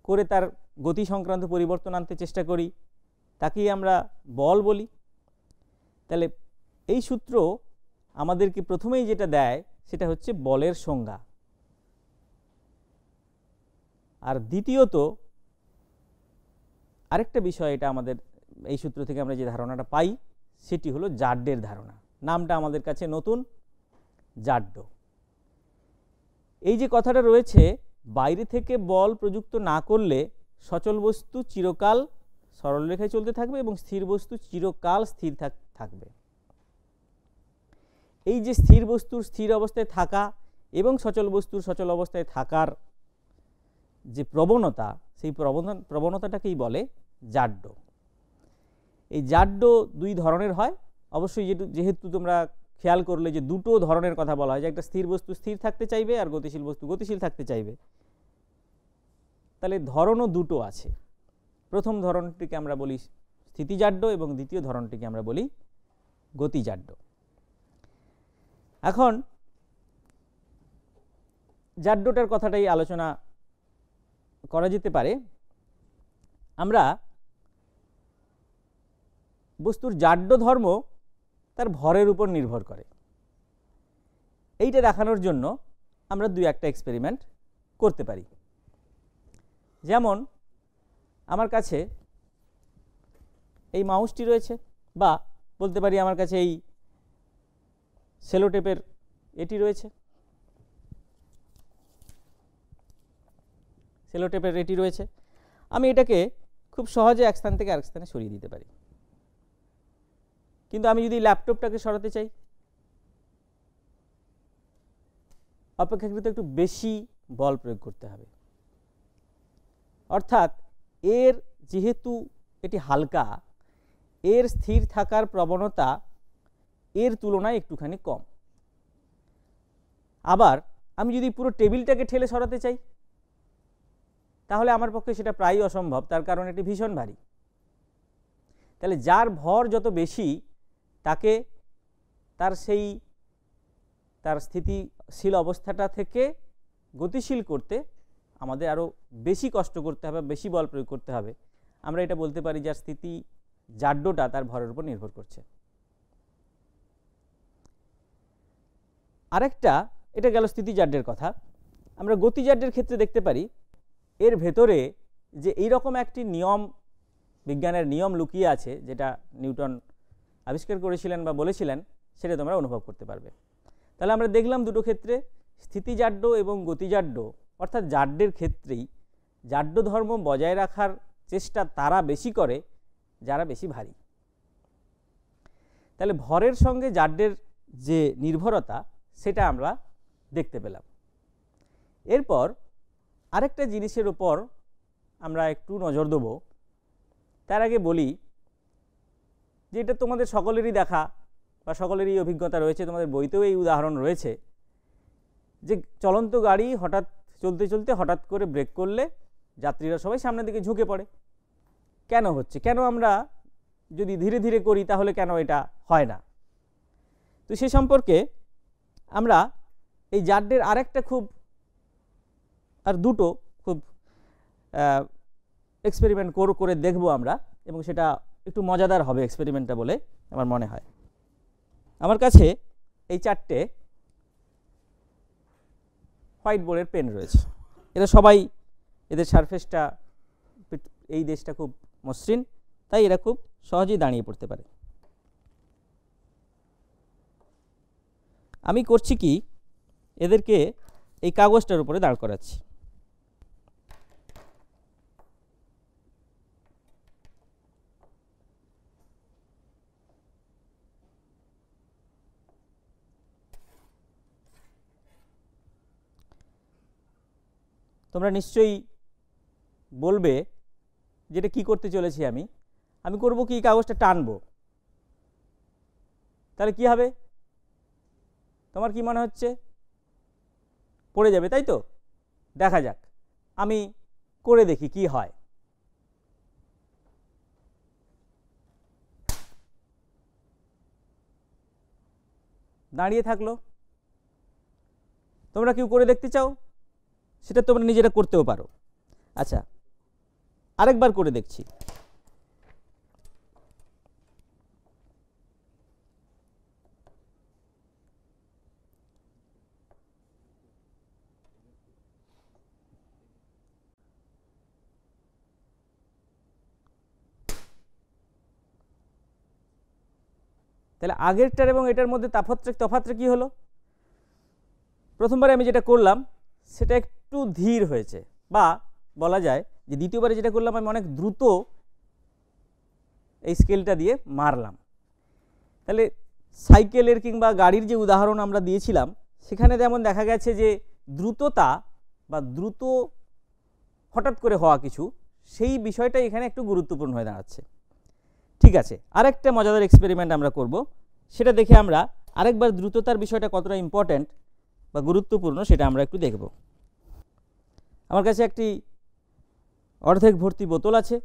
করে তার গতি সংক্রান্ত পরিবর্তন আনতে চেষ্টা করি, তাকেই আমরা বল বলি। তাহলে এই সূত্র আমাদেরকে প্রথমেই যেটা দেয় সেটা হচ্ছে বলের সংজ্ঞা। আর দ্বিতীয়ত আরেকটা বিষয়, এটা আমাদের এই সূত্র থেকে আমরা যে ধারণাটা পাই সেটি হলো জাড্ডের ধারণা। নামটা আমাদের কাছে নতুন, জাড্ড। এই যে কথাটা রয়েছে, বাইরে থেকে বল প্রযুক্ত না করলে সচল বস্তু চিরকাল সরলরেখায় চলতে থাকবে এবং স্থির বস্তু চিরকাল স্থির থাকবে। এই যে স্থির বস্তুর স্থির অবস্থায় থাকা এবং সচল বস্তুর সচল অবস্থায় থাকার যে প্রবণতা, সেই প্রবণতাটাকেই বলে জাড্য। এই জাড্য দুই ধরনের হয়। অবশ্যই যেহেতু তোমরা খেয়াল করলে যে দুটো ধরনের কথা বলা হয়, যে একটা স্থির বস্তু স্থির থাকতে চাইবে আর গতিশীল বস্তু গতিশীল থাকতে চাইবে, তাহলে ধরনও দুটো আছে। প্রথম ধরনটিকে আমরা বলি স্থিতিজাড্য এবং দ্বিতীয় ধরনটিকে আমরা বলি গতিজাড্য। এখন জাড্যটার কথাটাই আলোচনা করা যেতে পারে। আমরা বস্তুর জাড্য ধর্ম তার ভরের উপর নির্ভর করে, এইটা দেখানোর জন্য আমরা দুই একটা এক্সপেরিমেন্ট করতে পারি। যেমন আমার কাছে এই মাউসটি রয়েছে, বা বলতে পারি আমার কাছে এই সেলোটেপের এটি রয়েছে, সেলোটেপের এটি রয়েছে। আমি এটাকে খুব সহজে এক স্থান থেকে আরেক স্থানে সরিয়ে দিতে পারি, কিন্তু আমি যদি ল্যাপটপটাকে সরাতে চাই, অপেক্ষাকৃত একটু বেশি বল প্রয়োগ করতে হবে। অর্থাৎ এর যেহেতু এটি হালকা, এর স্থির থাকার প্রবণতা এর তুলনায় একটুখানি কম। আবার আমি যদি পুরো টেবিলটাকে ঠেলে সরাতে চাই, তাহলে আমার পক্ষে সেটা প্রায়ই অসম্ভব, তার কারণ এটি ভীষণ ভারী। তাহলে যার ভর যত বেশি, তাকে তার স্থিতিশীল অবস্থাটা থেকে গতিশীল করতে আমাদের আরও বেশি কষ্ট করতে হবে, বেশি বল প্রয়োগ করতে হবে, আমরা এটা বলতে পারি যার স্থিতি জাড্যটা তার ভরের উপর নির্ভর করছে। আরেকটা, এটা গেল স্থিতিজাড্যের কথা। আমরা গতিজাড্যের ক্ষেত্রে দেখতে পারি এর ভেতরে যে এইরকম একটি নিয়ম, বিজ্ঞানের নিয়ম লুকিয়ে আছে, যেটা নিউটন আবিষ্কার করেছিলেন বা বলেছিলেন, সেটা তোমরা অনুভব করতে পারবে। তাহলে আমরা দেখলাম দুটো ক্ষেত্রে স্থিতিজাড্য এবং গতিজাড্য, অর্থাৎ জাড্যের ক্ষেত্রেই জাড্য ধর্ম বজায় রাখার চেষ্টা তারা বেশি করে যারা বেশি ভারী। তাহলে ভরের সঙ্গে জাড্যের যে নির্ভরতা সেটা আমরা দেখতে পেলাম। এরপর আরেকটা জিনিসের উপর আমরা একটু নজর দেব। তার আগে বলি যে এটা তোমাদের সকলেরই দেখা বা সকলেরই অভিজ্ঞতা রয়েছে, তোমাদের বইতেও এই উদাহরণ রয়েছে, যে চলন্ত গাড়ি হঠাৎ চলতে চলতে হঠাৎ করে ব্রেক করলে যাত্রীরা সবাই সামনের দিকে ঝুঁকে পড়ে। কেন হচ্ছে? কেন আমরা যদি ধীরে ধীরে করি তাহলে কেন এটা হয় না? তো সে সম্পর্কে আমরা এই জাড্যের আরেকটা দুটো খুব এক্সপেরিমেন্ট করে দেখব আমরা, এবং সেটা একটু মজাদার হবে এক্সপেরিমেন্টটা বলে আমার মনে হয়। আমার কাছে এই 4টে হোয়াইট বোর্ডের পেন রয়েছে। এরা সবাই, এদের সারফেসটা, এই দেশটা খুব মসৃণ, তাই এরা খুব সহজেই দাঁড়িয়ে পড়তে পারে। আমি করছি কি, এদেরকে এই কাগজটার উপরে দাঁড় করাচ্ছি। তোমরা নিশ্চয়ই বলবে যেটা কি করতে চলেছি আমি করব কি, কাগজটা টানবো, তাহলে কি হবে? তোমার কি মনে হচ্ছে? পড়ে যাবে, তাই তো? দেখা যাক, আমি করে দেখি কি হয়। দাঁড়িয়ে থাকলো। তোমরা কেউ করে দেখতে চাও? সেটা তোমরা নিজেরা করতেও পারো। আচ্ছা, আরেকবার করে দেখছি। তাহলে আগেরটার এবং এটার মধ্যে তফাৎটা কি হলো? প্রথমবারে আমি যেটা করলাম সেটা একটু ধীর হয়েছে, বা বলা যায় যে দ্বিতীয়বারে যেটা করলাম আমি অনেক দ্রুত এই স্কেলটা দিয়ে মারলাম। তাহলে সাইকেলের কিংবা গাড়ির যে উদাহরণ আমরা দিয়েছিলাম, সেখানে যেমন দেখা গেছে যে দ্রুততা বা দ্রুত হঠাৎ করে হওয়া কিছু, সেই বিষয়টা এখানে একটু গুরুত্বপূর্ণ হয়ে দাঁড়াচ্ছে। ঠিক আছে, আরেকটা মজাদার এক্সপেরিমেন্ট আমরা করব, সেটা দেখে আমরা আরেকবার দ্রুততার বিষয়টা কতটা ইম্পর্ট্যান্ট বা গুরুত্বপূর্ণ সেটা আমরা একটু দেখব। আমার কাছে একটি অর্ধেক ভর্তি বোতল আছে।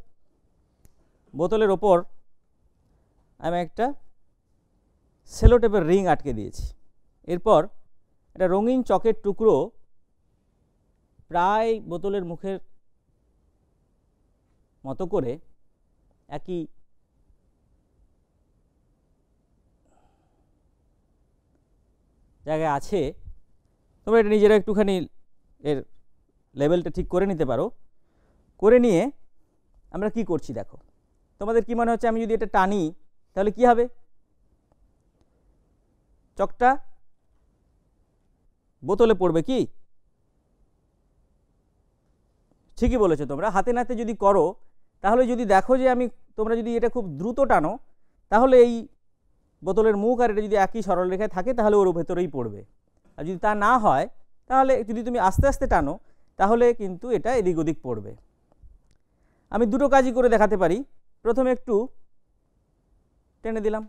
বোতলের ওপর আমি একটা সেলোটেপের রিং আটকে দিয়েছি। এরপর একটা রঙিন চকের টুকরো প্রায় বোতলের মুখের মতো করে একই জায়গায় আছে। তোমরা এটা নিজেরা একটুখানি এর লেভেলটা ঠিক করে নিতে পারো। করে নিয়ে আমরা কি করছি দেখো। তোমাদের কি মনে হচ্ছে আমি যদি এটা টানি তাহলে কি হবে? চকটা বোতলে পড়বে কি? ঠিকই বলেছো তোমরা। হাতে নাতে যদি করো তাহলে যদি দেখো যে তোমরা যদি এটা খুব দ্রুত টানো তাহলে এই বোতলের মুখ আর এটা যদি একই সরল রেখায় থাকে তাহলে ওর ভেতরেই পড়বে। আর যদি তা না হয় তাহলে যদি তুমি আস্তে আস্তে টানো তাহলে কিন্তু এটা এদিক ওদিক পড়বে। আমি দুটো কাজই করে দেখাতে পারি। প্রথমে একটু টেনে দিলাম,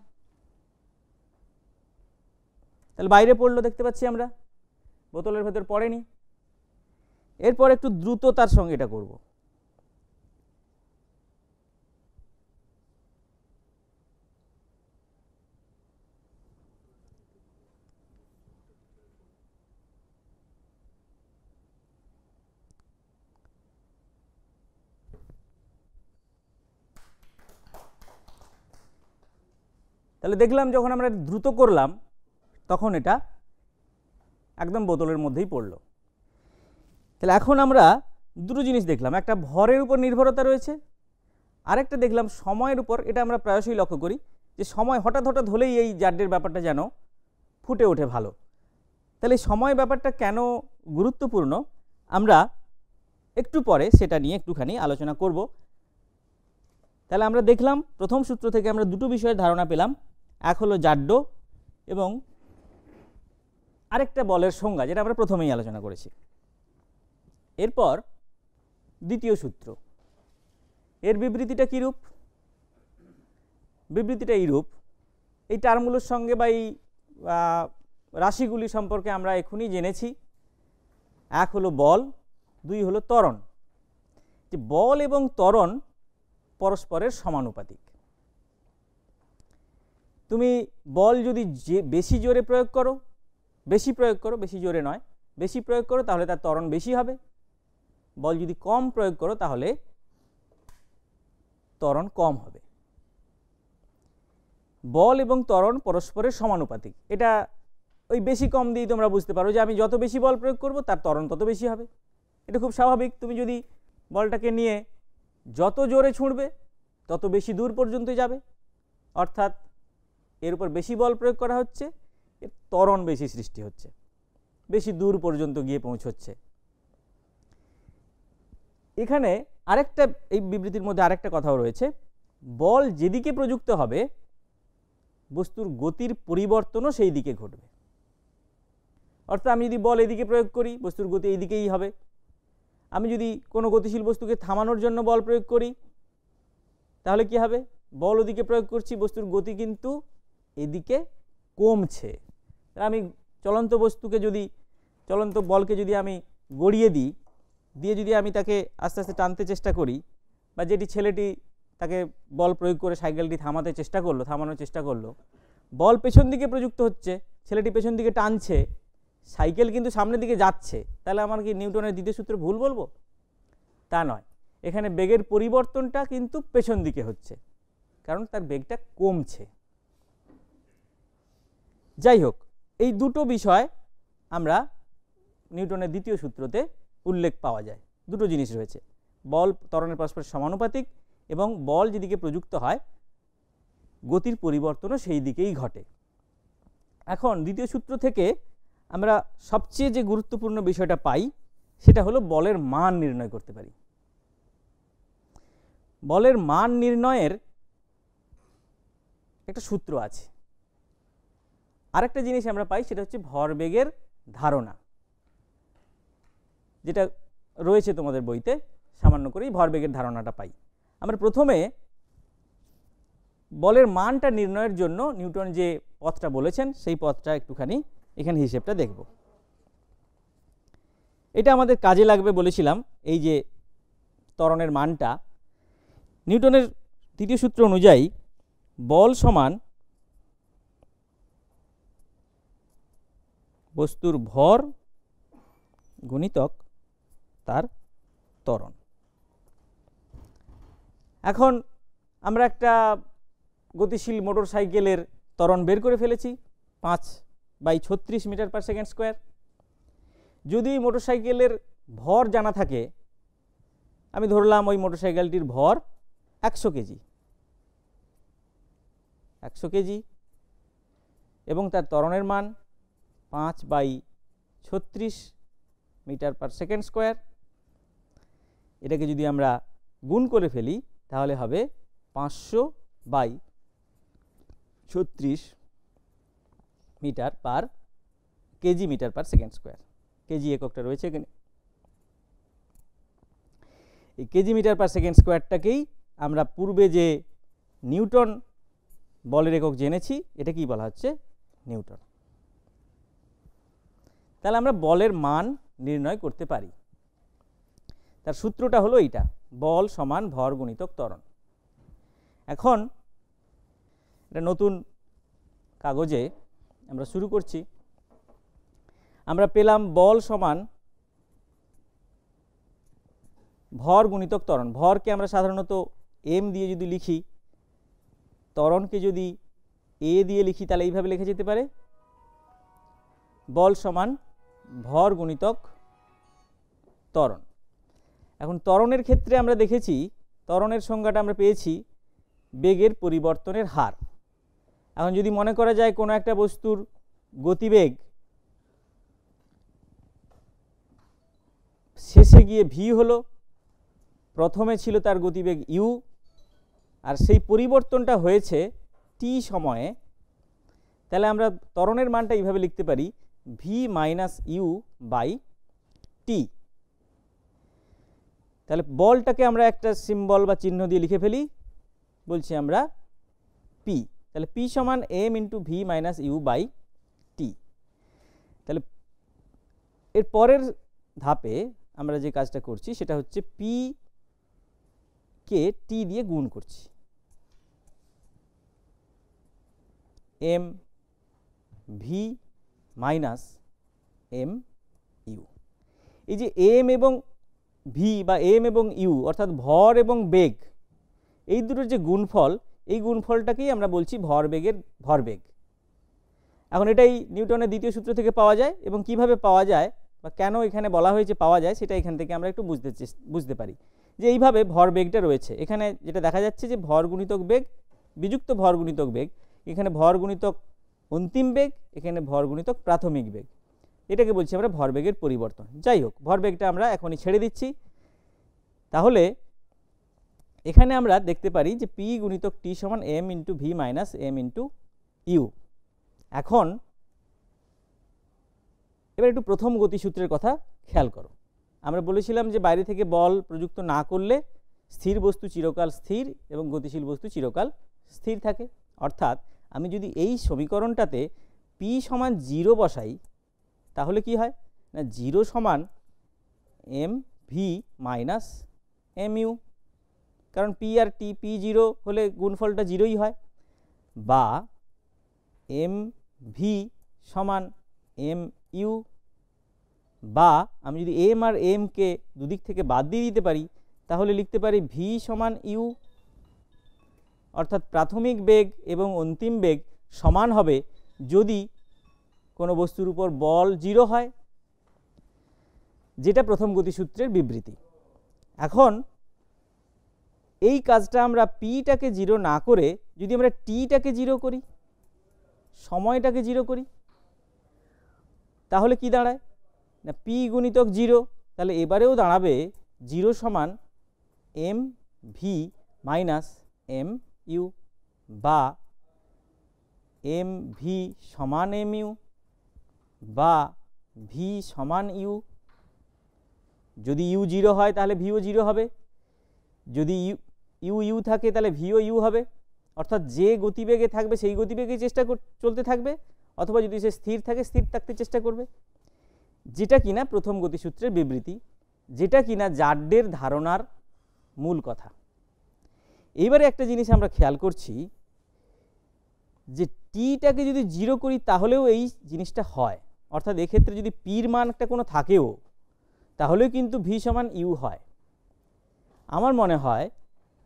তাহলে বাইরে পড়লো দেখতে পাচ্ছি আমরা, বোতলের ভেতর পড়েনি। এরপর একটু দ্রুততার সঙ্গে এটা করব। তাহলে দেখলাম যখন আমরা দ্রুত করলাম তখন এটা একদম বোতলের মধ্যেই পড়লো। তাহলে এখন আমরা দুটো জিনিস দেখলাম, একটা ভরের উপর নির্ভরতা রয়েছে, আরেকটা দেখলাম সময়ের উপর। এটা আমরা প্রায়শই লক্ষ্য করি যে সময় হঠাৎ হঠাৎ হলেই এই জাড্ডের ব্যাপারটা যেন ফুটে ওঠে ভালো। তাহলে সময় ব্যাপারটা কেন গুরুত্বপূর্ণ আমরা একটু পরে সেটা নিয়ে একটুখানি আলোচনা করব। তাহলে আমরা দেখলাম প্রথম সূত্র থেকে আমরা দুটো বিষয়ের ধারণা পেলাম, এক হলো জাড্য এবং আরেকটা বলের সংজ্ঞা, যেটা আমরা প্রথমেই আলোচনা করেছি। এরপর দ্বিতীয় সূত্র, এর বিবৃতিটা কীরূপ? বিবৃতিটা এইরূপ, এই টার্মগুলোর সঙ্গে বা এই রাশিগুলি সম্পর্কে আমরা এখনই জেনেছি। এক হলো বল, দুই হলো ত্বরণ। যে বল এবং ত্বরণ পরস্পরের সমানুপাতিক। তুমি বল যদি বেশি জোরে প্রয়োগ করো, বেশি জোরে নয়, বেশি প্রয়োগ করো তাহলে তার ত্বরণ বেশি হবে। বল যদি কম প্রয়োগ করো তাহলে ত্বরণ কম হবে। বল এবং ত্বরণ পরস্পরের সমানুপাতিক। এটা ওই বেশি কম দিয়েই তোমরা বুঝতে পারো যে আমি যত বেশি বল প্রয়োগ করব তার ত্বরণ তত বেশি হবে। এটা খুব স্বাভাবিক। তুমি যদি বলটাকে নিয়ে যত জোরে ছুঁড়বে তত বেশি দূর পর্যন্ত যাবে, অর্থাৎ এর উপর বেশি বল প্রয়োগ করা হচ্ছে, এর ত্বরণ বেশি সৃষ্টি হচ্ছে, বেশি দূর পর্যন্ত গিয়ে পৌঁছচ্ছে। এখানে আরেকটা, এই বিবৃতির মধ্যে আরেকটা কথাও রয়েছে, বল যেদিকে প্রযুক্ত হবে বস্তুর গতির পরিবর্তনও সেই দিকে ঘটবে। অর্থাৎ আমি যদি বল এদিকে প্রয়োগ করি বস্তুর গতি এই দিকেই হবে। আমি যদি কোনো গতিশীল বস্তুকে থামানোর জন্য বল প্রয়োগ করি তাহলে কি হবে? বল ওদিকে প্রয়োগ করছি, বস্তুর গতি কিন্তু এদিকে কমছে। আমি চলন্ত বস্তুকে যদি, চলন্ত বলকে যদি আমি গড়িয়ে দিই, দিয়ে যদি আমি তাকে আস্তে আস্তে টানতে চেষ্টা করি, বা যেটি ছেলেটি তাকে বল প্রয়োগ করে সাইকেলটি থামানোর চেষ্টা করলো, বল পেছন দিকে প্রযুক্ত হচ্ছে, ছেলেটি পেছন দিকে টানছে, সাইকেল কিন্তু সামনের দিকে যাচ্ছে, তাহলে আমার কি নিউটনের দ্বিতীয় সূত্র ভুল বলবো? তা নয়, এখানে বেগের পরিবর্তনটা কিন্তু পেছন দিকে হচ্ছে, কারণ তার বেগটা কমছে। যাই হোক, এই দুটো বিষয় আমরা নিউটনের দ্বিতীয় সূত্রতে উল্লেখ পাওয়া যায়। দুটো জিনিস রয়েছে, বল ত্বরণের পরস্পর সমানুপাতিক এবং বল যেদিকে প্রযুক্ত হয় গতির পরিবর্তনও সেই দিকেই ঘটে। এখন দ্বিতীয় সূত্র থেকে আমরা সবচেয়ে যে গুরুত্বপূর্ণ বিষয়টা পাই সেটা হলো বলের মান নির্ণয় করতে পারি। বলের মান নির্ণয়ের একটা সূত্র আছে। আরেকটা জিনিস আমরা পাই সেটা হচ্ছে ভরবেগের ধারণা, যেটা রয়েছে তোমাদের বইতে, সামান্য করেই ভরবেগের ধারণাটা পাই। আমরা প্রথমে বলের মানটা নির্ণয়ের জন্য নিউটন যে পথটা বলেছেন সেই পথটা একটুখানি এখানে হিসেবটা দেখব। এটা আমাদের কাজে লাগবে বলেছিলাম। এই যে ত্বরণের মানটা, নিউটনের দ্বিতীয় সূত্র অনুযায়ী বল সমান বস্তুর ভর গুণিতক তার ত্বরণ। এখন আমরা একটা গতিশীল মোটর সাইকেলের ত্বরণ বের করে ফেলেছি 5/36 মিটার পার সেকেন্ড স্কোয়ার। যদি মোটর সাইকেলের ভর জানা থাকে, আমি ধরলাম ওই মোটর সাইকেলটির ভর 100 কেজি এবং তার ত্বরণের মান 5/36 মিটার পার সেকেন্ড স্কোয়ার। এটাকে যদি আমরা গুণ করে ফেলি তাহলে হবে 500/36 metre per KG metre per second square. KG এককটা রয়েছে এখানে। এই কেজি মিটার পার সেকেন্ড স্কোয়ারটাকেই আমরা পূর্বে যে নিউটন বলের একক জেনেছি, এটা কি বলা হচ্ছে? নিউটন। তাহলে আমরা বলের মান নির্ণয় করতে পারি। তার সূত্রটা হলো এইটা, বল সমান ভর গুণিতক ত্বরণ। এখন এটা নতুন কাগজে আমরা শুরু করছি। আমরা পেলাম বল সমান ভর গুণিতক ত্বরণ। ভরকে আমরা সাধারণত এম দিয়ে যদি লিখি, ত্বরণকে যদি এ দিয়ে লিখি তাহলে এইভাবে লেখা যেতে পারে, বল সমান ভর গুণিতক ত্বরণ। এখন ত্বরণের ক্ষেত্রে আমরা দেখেছি, ত্বরণের সংজ্ঞাটা আমরা পেয়েছি বেগের পরিবর্তনের হার। এখন যদি মনে করা যায় কোনো একটা বস্তুর গতিবেগ শেষে গিয়ে ভি হলো, প্রথমে ছিল তার গতিবেগ ইউ, আর সেই পরিবর্তনটা হয়েছে টি সময়ে, তাহলে আমরা ত্বরণের মানটা এইভাবে লিখতে পারি V minus U by T. তাহলে বলটাকে আমরা একটা সিম্বল বা চিহ্ন দিয়ে লিখে ফেলি, বলছি আমরা পি। তাহলে পি সমান M into V minus U by T. তাহলে এর পরের ধাপে আমরা যে কাজটা করছি সেটা হচ্ছে পি কে টি দিয়ে গুণ করছি, m v minus m u. এই যে এম এবং ভি বা এম এবং ইউ অর্থাৎ ভর এবং বেগ, এই দুটোর যে গুণফল, এই গুণফলটাকেই আমরা বলছি ভরবেগের ভরবেগ। এখন এটাই নিউটনের দ্বিতীয় সূত্র থেকে পাওয়া যায়, এবং কিভাবে পাওয়া যায় বা কেন এখানে বলা হয়েছে পাওয়া যায় সেটা এখান থেকে আমরা একটু বুঝতে পারি যে এইভাবে ভরবেগটা রয়েছে। এখানে যেটা দেখা যাচ্ছে যে ভর গুণিতক বেগ, বিযুক্ত ভর গুণিতক বেগ, এখানে ভর গুণিতক অন্তিম বেগ, এখানে ভর গুণিতক প্রাথমিক বেগ, এটাকে বলছি আমরা ভরবেগের পরিবর্তন। যাই হোক, ভরবেগটা আমরা এখনই ছেড়ে দিচ্ছি। তাহলে এখানে আমরা দেখতে পারি যে পি গুণিতক টি সমান M into V minus m into u. এখন এবার একটু প্রথম গতিসূত্রের কথা খেয়াল করো। আমরা বলেছিলাম যে বাইরে থেকে বল প্রযুক্ত না করলে স্থির বস্তু চিরকাল স্থির এবং গতিশীল বস্তু চিরকাল স্থির থাকে। অর্থাৎ আমি যদি এই সমীকরণটাতে পি সমান 0 বসাই তাহলে কি হয় না, 0 সমান m v minus m u, কারণ পি আর টি, পি 0 হলে গুণফলটা 0ই হয়, বা এম ভি সমান এম ইউ, বা আমি যদি এম আর এম কে দুদিক থেকে বাদ দিয়ে দিতে পারি তাহলে লিখতে পারি ভি সমান ইউ। অর্থাৎ প্রাথমিক বেগ এবং অন্তিম বেগ সমান হবে যদি কোনো বস্তুর উপর বল 0 হয়, যেটা প্রথম গতিসূত্রের বিবৃতি। এখন এই কাজটা আমরা পিটাকে 0 না করে যদি আমরা টিটাকে 0 করি, সময়টাকে 0 করি, তাহলে কি দাঁড়ায় না পি গুণিতক 0। তাহলে এবারেও দাঁড়াবে 0 সমান m v minus m u, বা এম ভি সমান এম ইউ, বা ভি সমান ইউ। যদি ইউ 0 হয় তাহলে ভিও 0 হবে, যদি ইউ ইউ থাকে তাহলে ভিও ইউ হবে। অর্থাৎ যে গতিবেগে থাকবে সেই গতিবেগে চলতে থাকবে, অথবা যদি সে স্থির থাকে স্থির থাকতে চেষ্টা করবে, যেটা কিনা প্রথম গতিসূত্রের বিবৃতি, যেটা কিনা জাড্ডের ধারণার মূল কথা। এইবারে একটা জিনিস আমরা খেয়াল করছি যে টিটাকে যদি 0 করি তাহলেও এই জিনিসটা হয়। অর্থাৎ এক্ষেত্রে যদি পির মানটা কোনো থাকেও তাহলেও কিন্তু ভি সমান ইউ হয়। আমার মনে হয়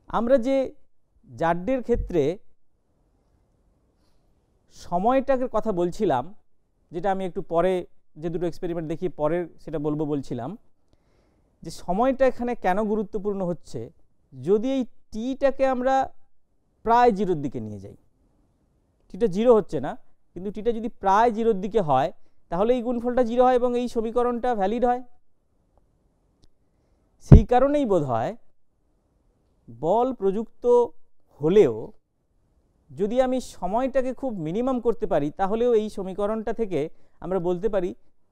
আমরা যে জাড্ডের ক্ষেত্রে সময়টার কথা বলছিলাম, যেটা আমি একটু পরে যে দুটো এক্সপেরিমেন্ট দেখিয়ে পরে সেটা বলছিলাম যে সময়টা এখানে কেন গুরুত্বপূর্ণ হচ্ছে। যদি এই টিটাকে আমরা প্রায় 0-র দিকে নিয়ে যাই, টিটা 0 হচ্ছে না কিন্তু টিটা যদি প্রায় 0-র দিকে হয় তাহলে এই গুণফলটা 0 হয় এবং এই সমীকরণটা ভ্যালিড হয়। সেই কারণেই বোধ হয় বল প্রযুক্ত হলেও যদি আমি সময়টাকে খুব মিনিমাম করতে পারি তাহলেও এই সমীকরণটা থেকে আমরা বলতে পারি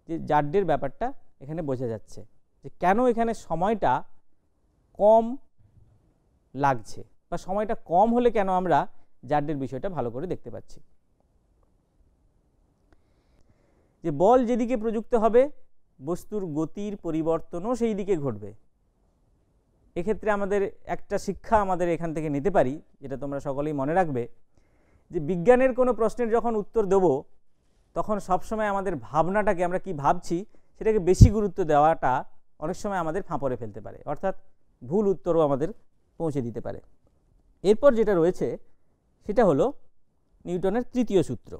যে জাড্ডের ব্যাপারটা এখানে বোঝা যাচ্ছে, যে কেন এখানে সময়টা কম লাগছে বা সময়টা কম হলে কেন আমরা জাড্ডের বিষয়টা ভালো করে দেখতে পাচ্ছি। যে বল যেদিকে প্রযুক্ত হবে বস্তুর গতির পরিবর্তনও সেই দিকে ঘটবে। এক্ষেত্রে আমাদের একটা শিক্ষা আমাদের এখান থেকে নিতে পারি, যেটা তোমরা সকলেই মনে রাখবে, যে বিজ্ঞানের কোনো প্রশ্নের যখন উত্তর দেব তখন সবসময় আমাদের ভাবনাটাকে, আমরা কি ভাবছি সেটাকে বেশি গুরুত্ব দেওয়াটা অনেক সময় আমাদের ফাঁপড়ে ফেলতে পারে, অর্থাৎ ভুল উত্তরও আমাদের পৌঁছে দিতে পারে। এরপর যেটা রয়েছে সেটা হলো নিউটনের তৃতীয় সূত্র।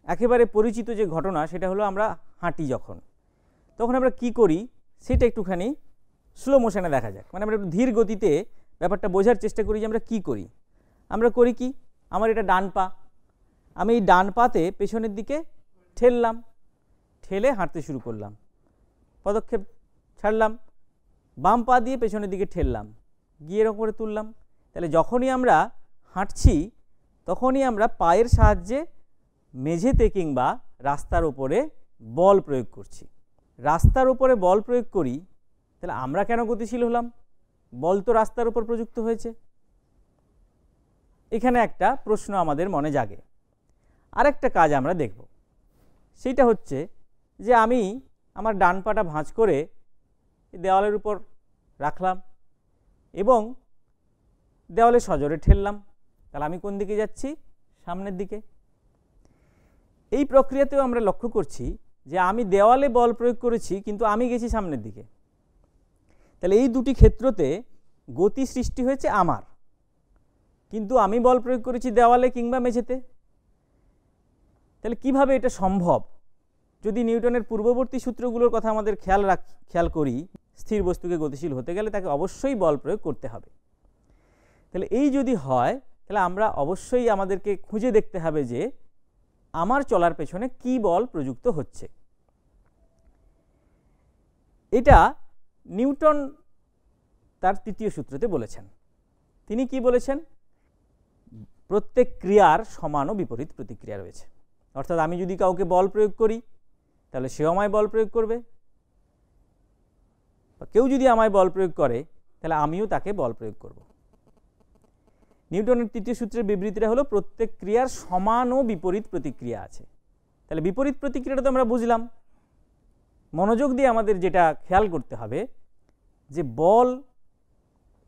একেবারে পরিচিত যে ঘটনা সেটা হলো আমরা হাঁটি যখন, তখন আমরা কি করি সেটা একটুখানি স্লো মোশনে দেখা যাক, মানে আমরা একটু ধীর গতিতে ব্যাপারটা বোঝার চেষ্টা করি যে আমরা কি করি। আমরা করি কি, আমার এটা ডান পা, আমি এই ডান পাতে পেছনের দিকে ঠেললাম, ঠেলে হাঁটতে শুরু করলাম, পদক্ষেপ ছাড়লাম, বাম পা দিয়ে পেছনের দিকে ঠেললাম, গিয়ে এরকম করে তুললাম। তাহলে যখনই আমরা হাঁটছি তখনই আমরা পায়ের সাহায্যে মেঝেতে কিংবা রাস্তার উপরে বল প্রয়োগ করছি। রাস্তার উপরে বল প্রয়োগ করি, তাহলে আমরা কেন গতিশীল হলাম? বল তো রাস্তার উপর প্রযুক্ত হয়েছে। এখানে একটা প্রশ্ন আমাদের মনে জাগে। আরেকটা কাজ আমরা দেখব, সেইটা হচ্ছে যে আমি আমার ডান পাটা ভাঁজ করে দেওয়ালের উপর রাখলাম এবং দেওয়ালে সজোরে ঠেললাম, তাহলে আমি কোন দিকে যাচ্ছি? সামনের দিকে। এই প্রক্রিয়াতেও আমরা লক্ষ্য করছি যে আমি দেওয়ালে বল প্রয়োগ করেছি কিন্তু আমি গেছি সামনের দিকে। তাহলে এই দুটি ক্ষেত্রতে গতি সৃষ্টি হয়েছে আমার, কিন্তু আমি বল প্রয়োগ করেছি দেওয়ালে কিংবা মেঝেতে। তাহলে কিভাবে এটা সম্ভব? যদি নিউটনের পূর্ববর্তী সূত্রগুলোর কথা আমাদের খেয়াল করি, স্থির বস্তুকে গতিশীল হতে গেলে তাকে অবশ্যই বল প্রয়োগ করতে হবে। তাহলে এই যদি হয় তাহলে আমরা অবশ্যই আমাদেরকে খুঁজে দেখতে হবে যে আমার চলার পেছনে কি বল প্রযুক্ত হচ্ছে। এটা নিউটন তার তৃতীয় সূত্রতে বলেছেন। তিনি কি বলেছেন? প্রত্যেক ক্রিয়ার সমান ও বিপরীত প্রতিক্রিয়া রয়েছে। অর্থাৎ আমি যদি কাউকে বল প্রয়োগ করি তাহলে সেও আমায় বল প্রয়োগ করবে, বা কেউ যদি আমায় বল প্রয়োগ করে তাহলে আমিও তাকে বল প্রয়োগ করব। নিউটনের তৃতীয় সূত্রের বিবৃতিটা হলো প্রত্যেক ক্রিয়ার সমান ও বিপরীত প্রতিক্রিয়া আছে। তাহলে বিপরীত প্রতিক্রিয়াটা তো আমরা বুঝলাম। মনোযোগ দিয়ে আমাদের যেটা খেয়াল করতে হবে যে বল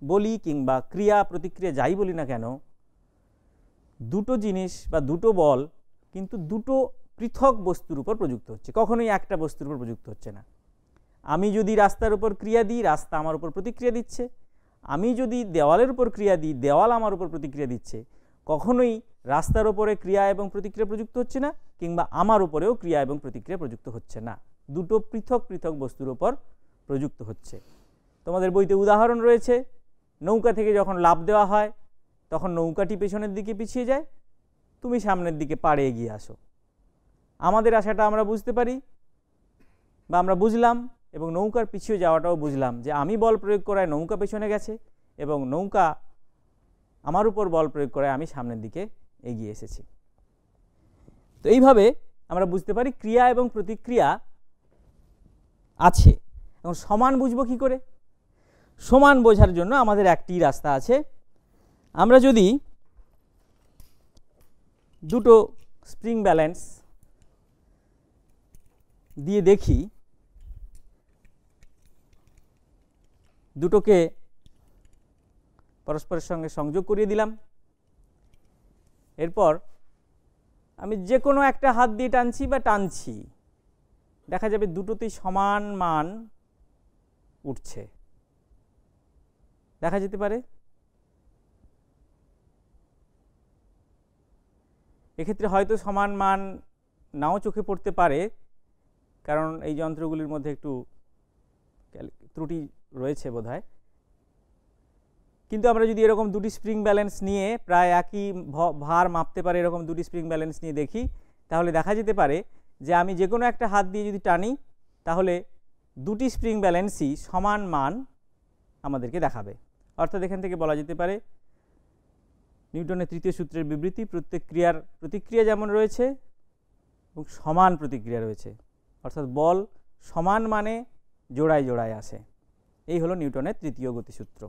বলি কিংবা ক্রিয়া প্রতিক্রিয়া যাই বলি না কেন, দুটো জিনিস বা দুটো বল কিন্তু দুটো পৃথক বস্তুর উপর প্রযুক্ত হচ্ছে, কখনোই একটা বস্তুর উপর প্রযুক্ত হচ্ছে না। আমি যদি রাস্তার উপর ক্রিয়া দিই, রাস্তা আমার উপর প্রতিক্রিয়া দিচ্ছে। আমি যদি দেওয়ালের উপর ক্রিয়া দিই, দেওয়াল আমার উপর প্রতিক্রিয়া দিচ্ছে। কখনোই রাস্তার উপরে ক্রিয়া এবং প্রতিক্রিয়া প্রযুক্ত হচ্ছে না, কিংবা আমার উপরেও ক্রিয়া এবং প্রতিক্রিয়া প্রযুক্ত হচ্ছে না। দুটো পৃথক পৃথক বস্তুর উপর প্রযুক্ত হচ্ছে। তোমাদের বইতে উদাহরণ রয়েছে, নৌকা থেকে যখন লাফ দেওয়া হয় তখন নৌকাটি পেছনের দিকে পিছিয়ে যায়, তুমি সামনের দিকে পাড়ে এগিয়ে আসো। আমাদের আশাটা আমরা বুঝতে পারি বা আমরা বুঝলাম, এবং নৌকার পিছিয়ে যাওয়াটাও বুঝলাম যে আমি বল প্রয়োগ করায় নৌকা পেছনে গেছে এবং নৌকা আমার উপর বল প্রয়োগ করায় আমি সামনের দিকে এগিয়ে এসেছি। তো এইভাবে আমরা বুঝতে পারি ক্রিয়া এবং প্রতিক্রিয়া আছে। এখন সমান বুঝবো কি করে? সমান বোঝার জন্য আমাদের একটি রাস্তা আছে। আমরা যদি দুটো স্প্রিং ব্যালেন্স দিয়ে দেখি, দুটোকে পরস্পরের সঙ্গে সংযোগ করিয়ে দিলাম, এরপর আমি যে কোনো একটা হাত দিয়ে টানছি বা টানছি, দেখা যাবে দুটোতেই সমান মান উঠছে। দেখা যেতে পারে এক্ষেত্রে হয়তো সমান মান নাও চোখে পড়তে পারে, কারণ এই যন্ত্রগুলির মধ্যে একটু ত্রুটি রয়েছে বোধহয়। কিন্তু আমরা যদি এরকম দুটি স্প্রিং ব্যালেন্স নিয়ে প্রায় একই ভার মাপতে পারে এরকম দুটি স্প্রিং ব্যালেন্স নিয়ে দেখি, তাহলে দেখা যেতে পারে যে আমি যে কোনো একটা হাত দিয়ে যদি টানি তাহলে দুটি স্প্রিং ব্যালেন্সই সমান মান আমাদেরকে দেখাবে। অর্থাৎ এখান থেকে বলা যেতে পারে নিউটনের তৃতীয় সূত্রের বিবৃতি, প্রত্যেক ক্রিয়ার প্রতিক্রিয়া যেমন রয়েছে এবং সমান প্রতিক্রিয়া রয়েছে, অর্থাৎ বল সমান মানে জোড়ায় জোড়ায় আসে। এই হলো নিউটনের তৃতীয় গতিসূত্র।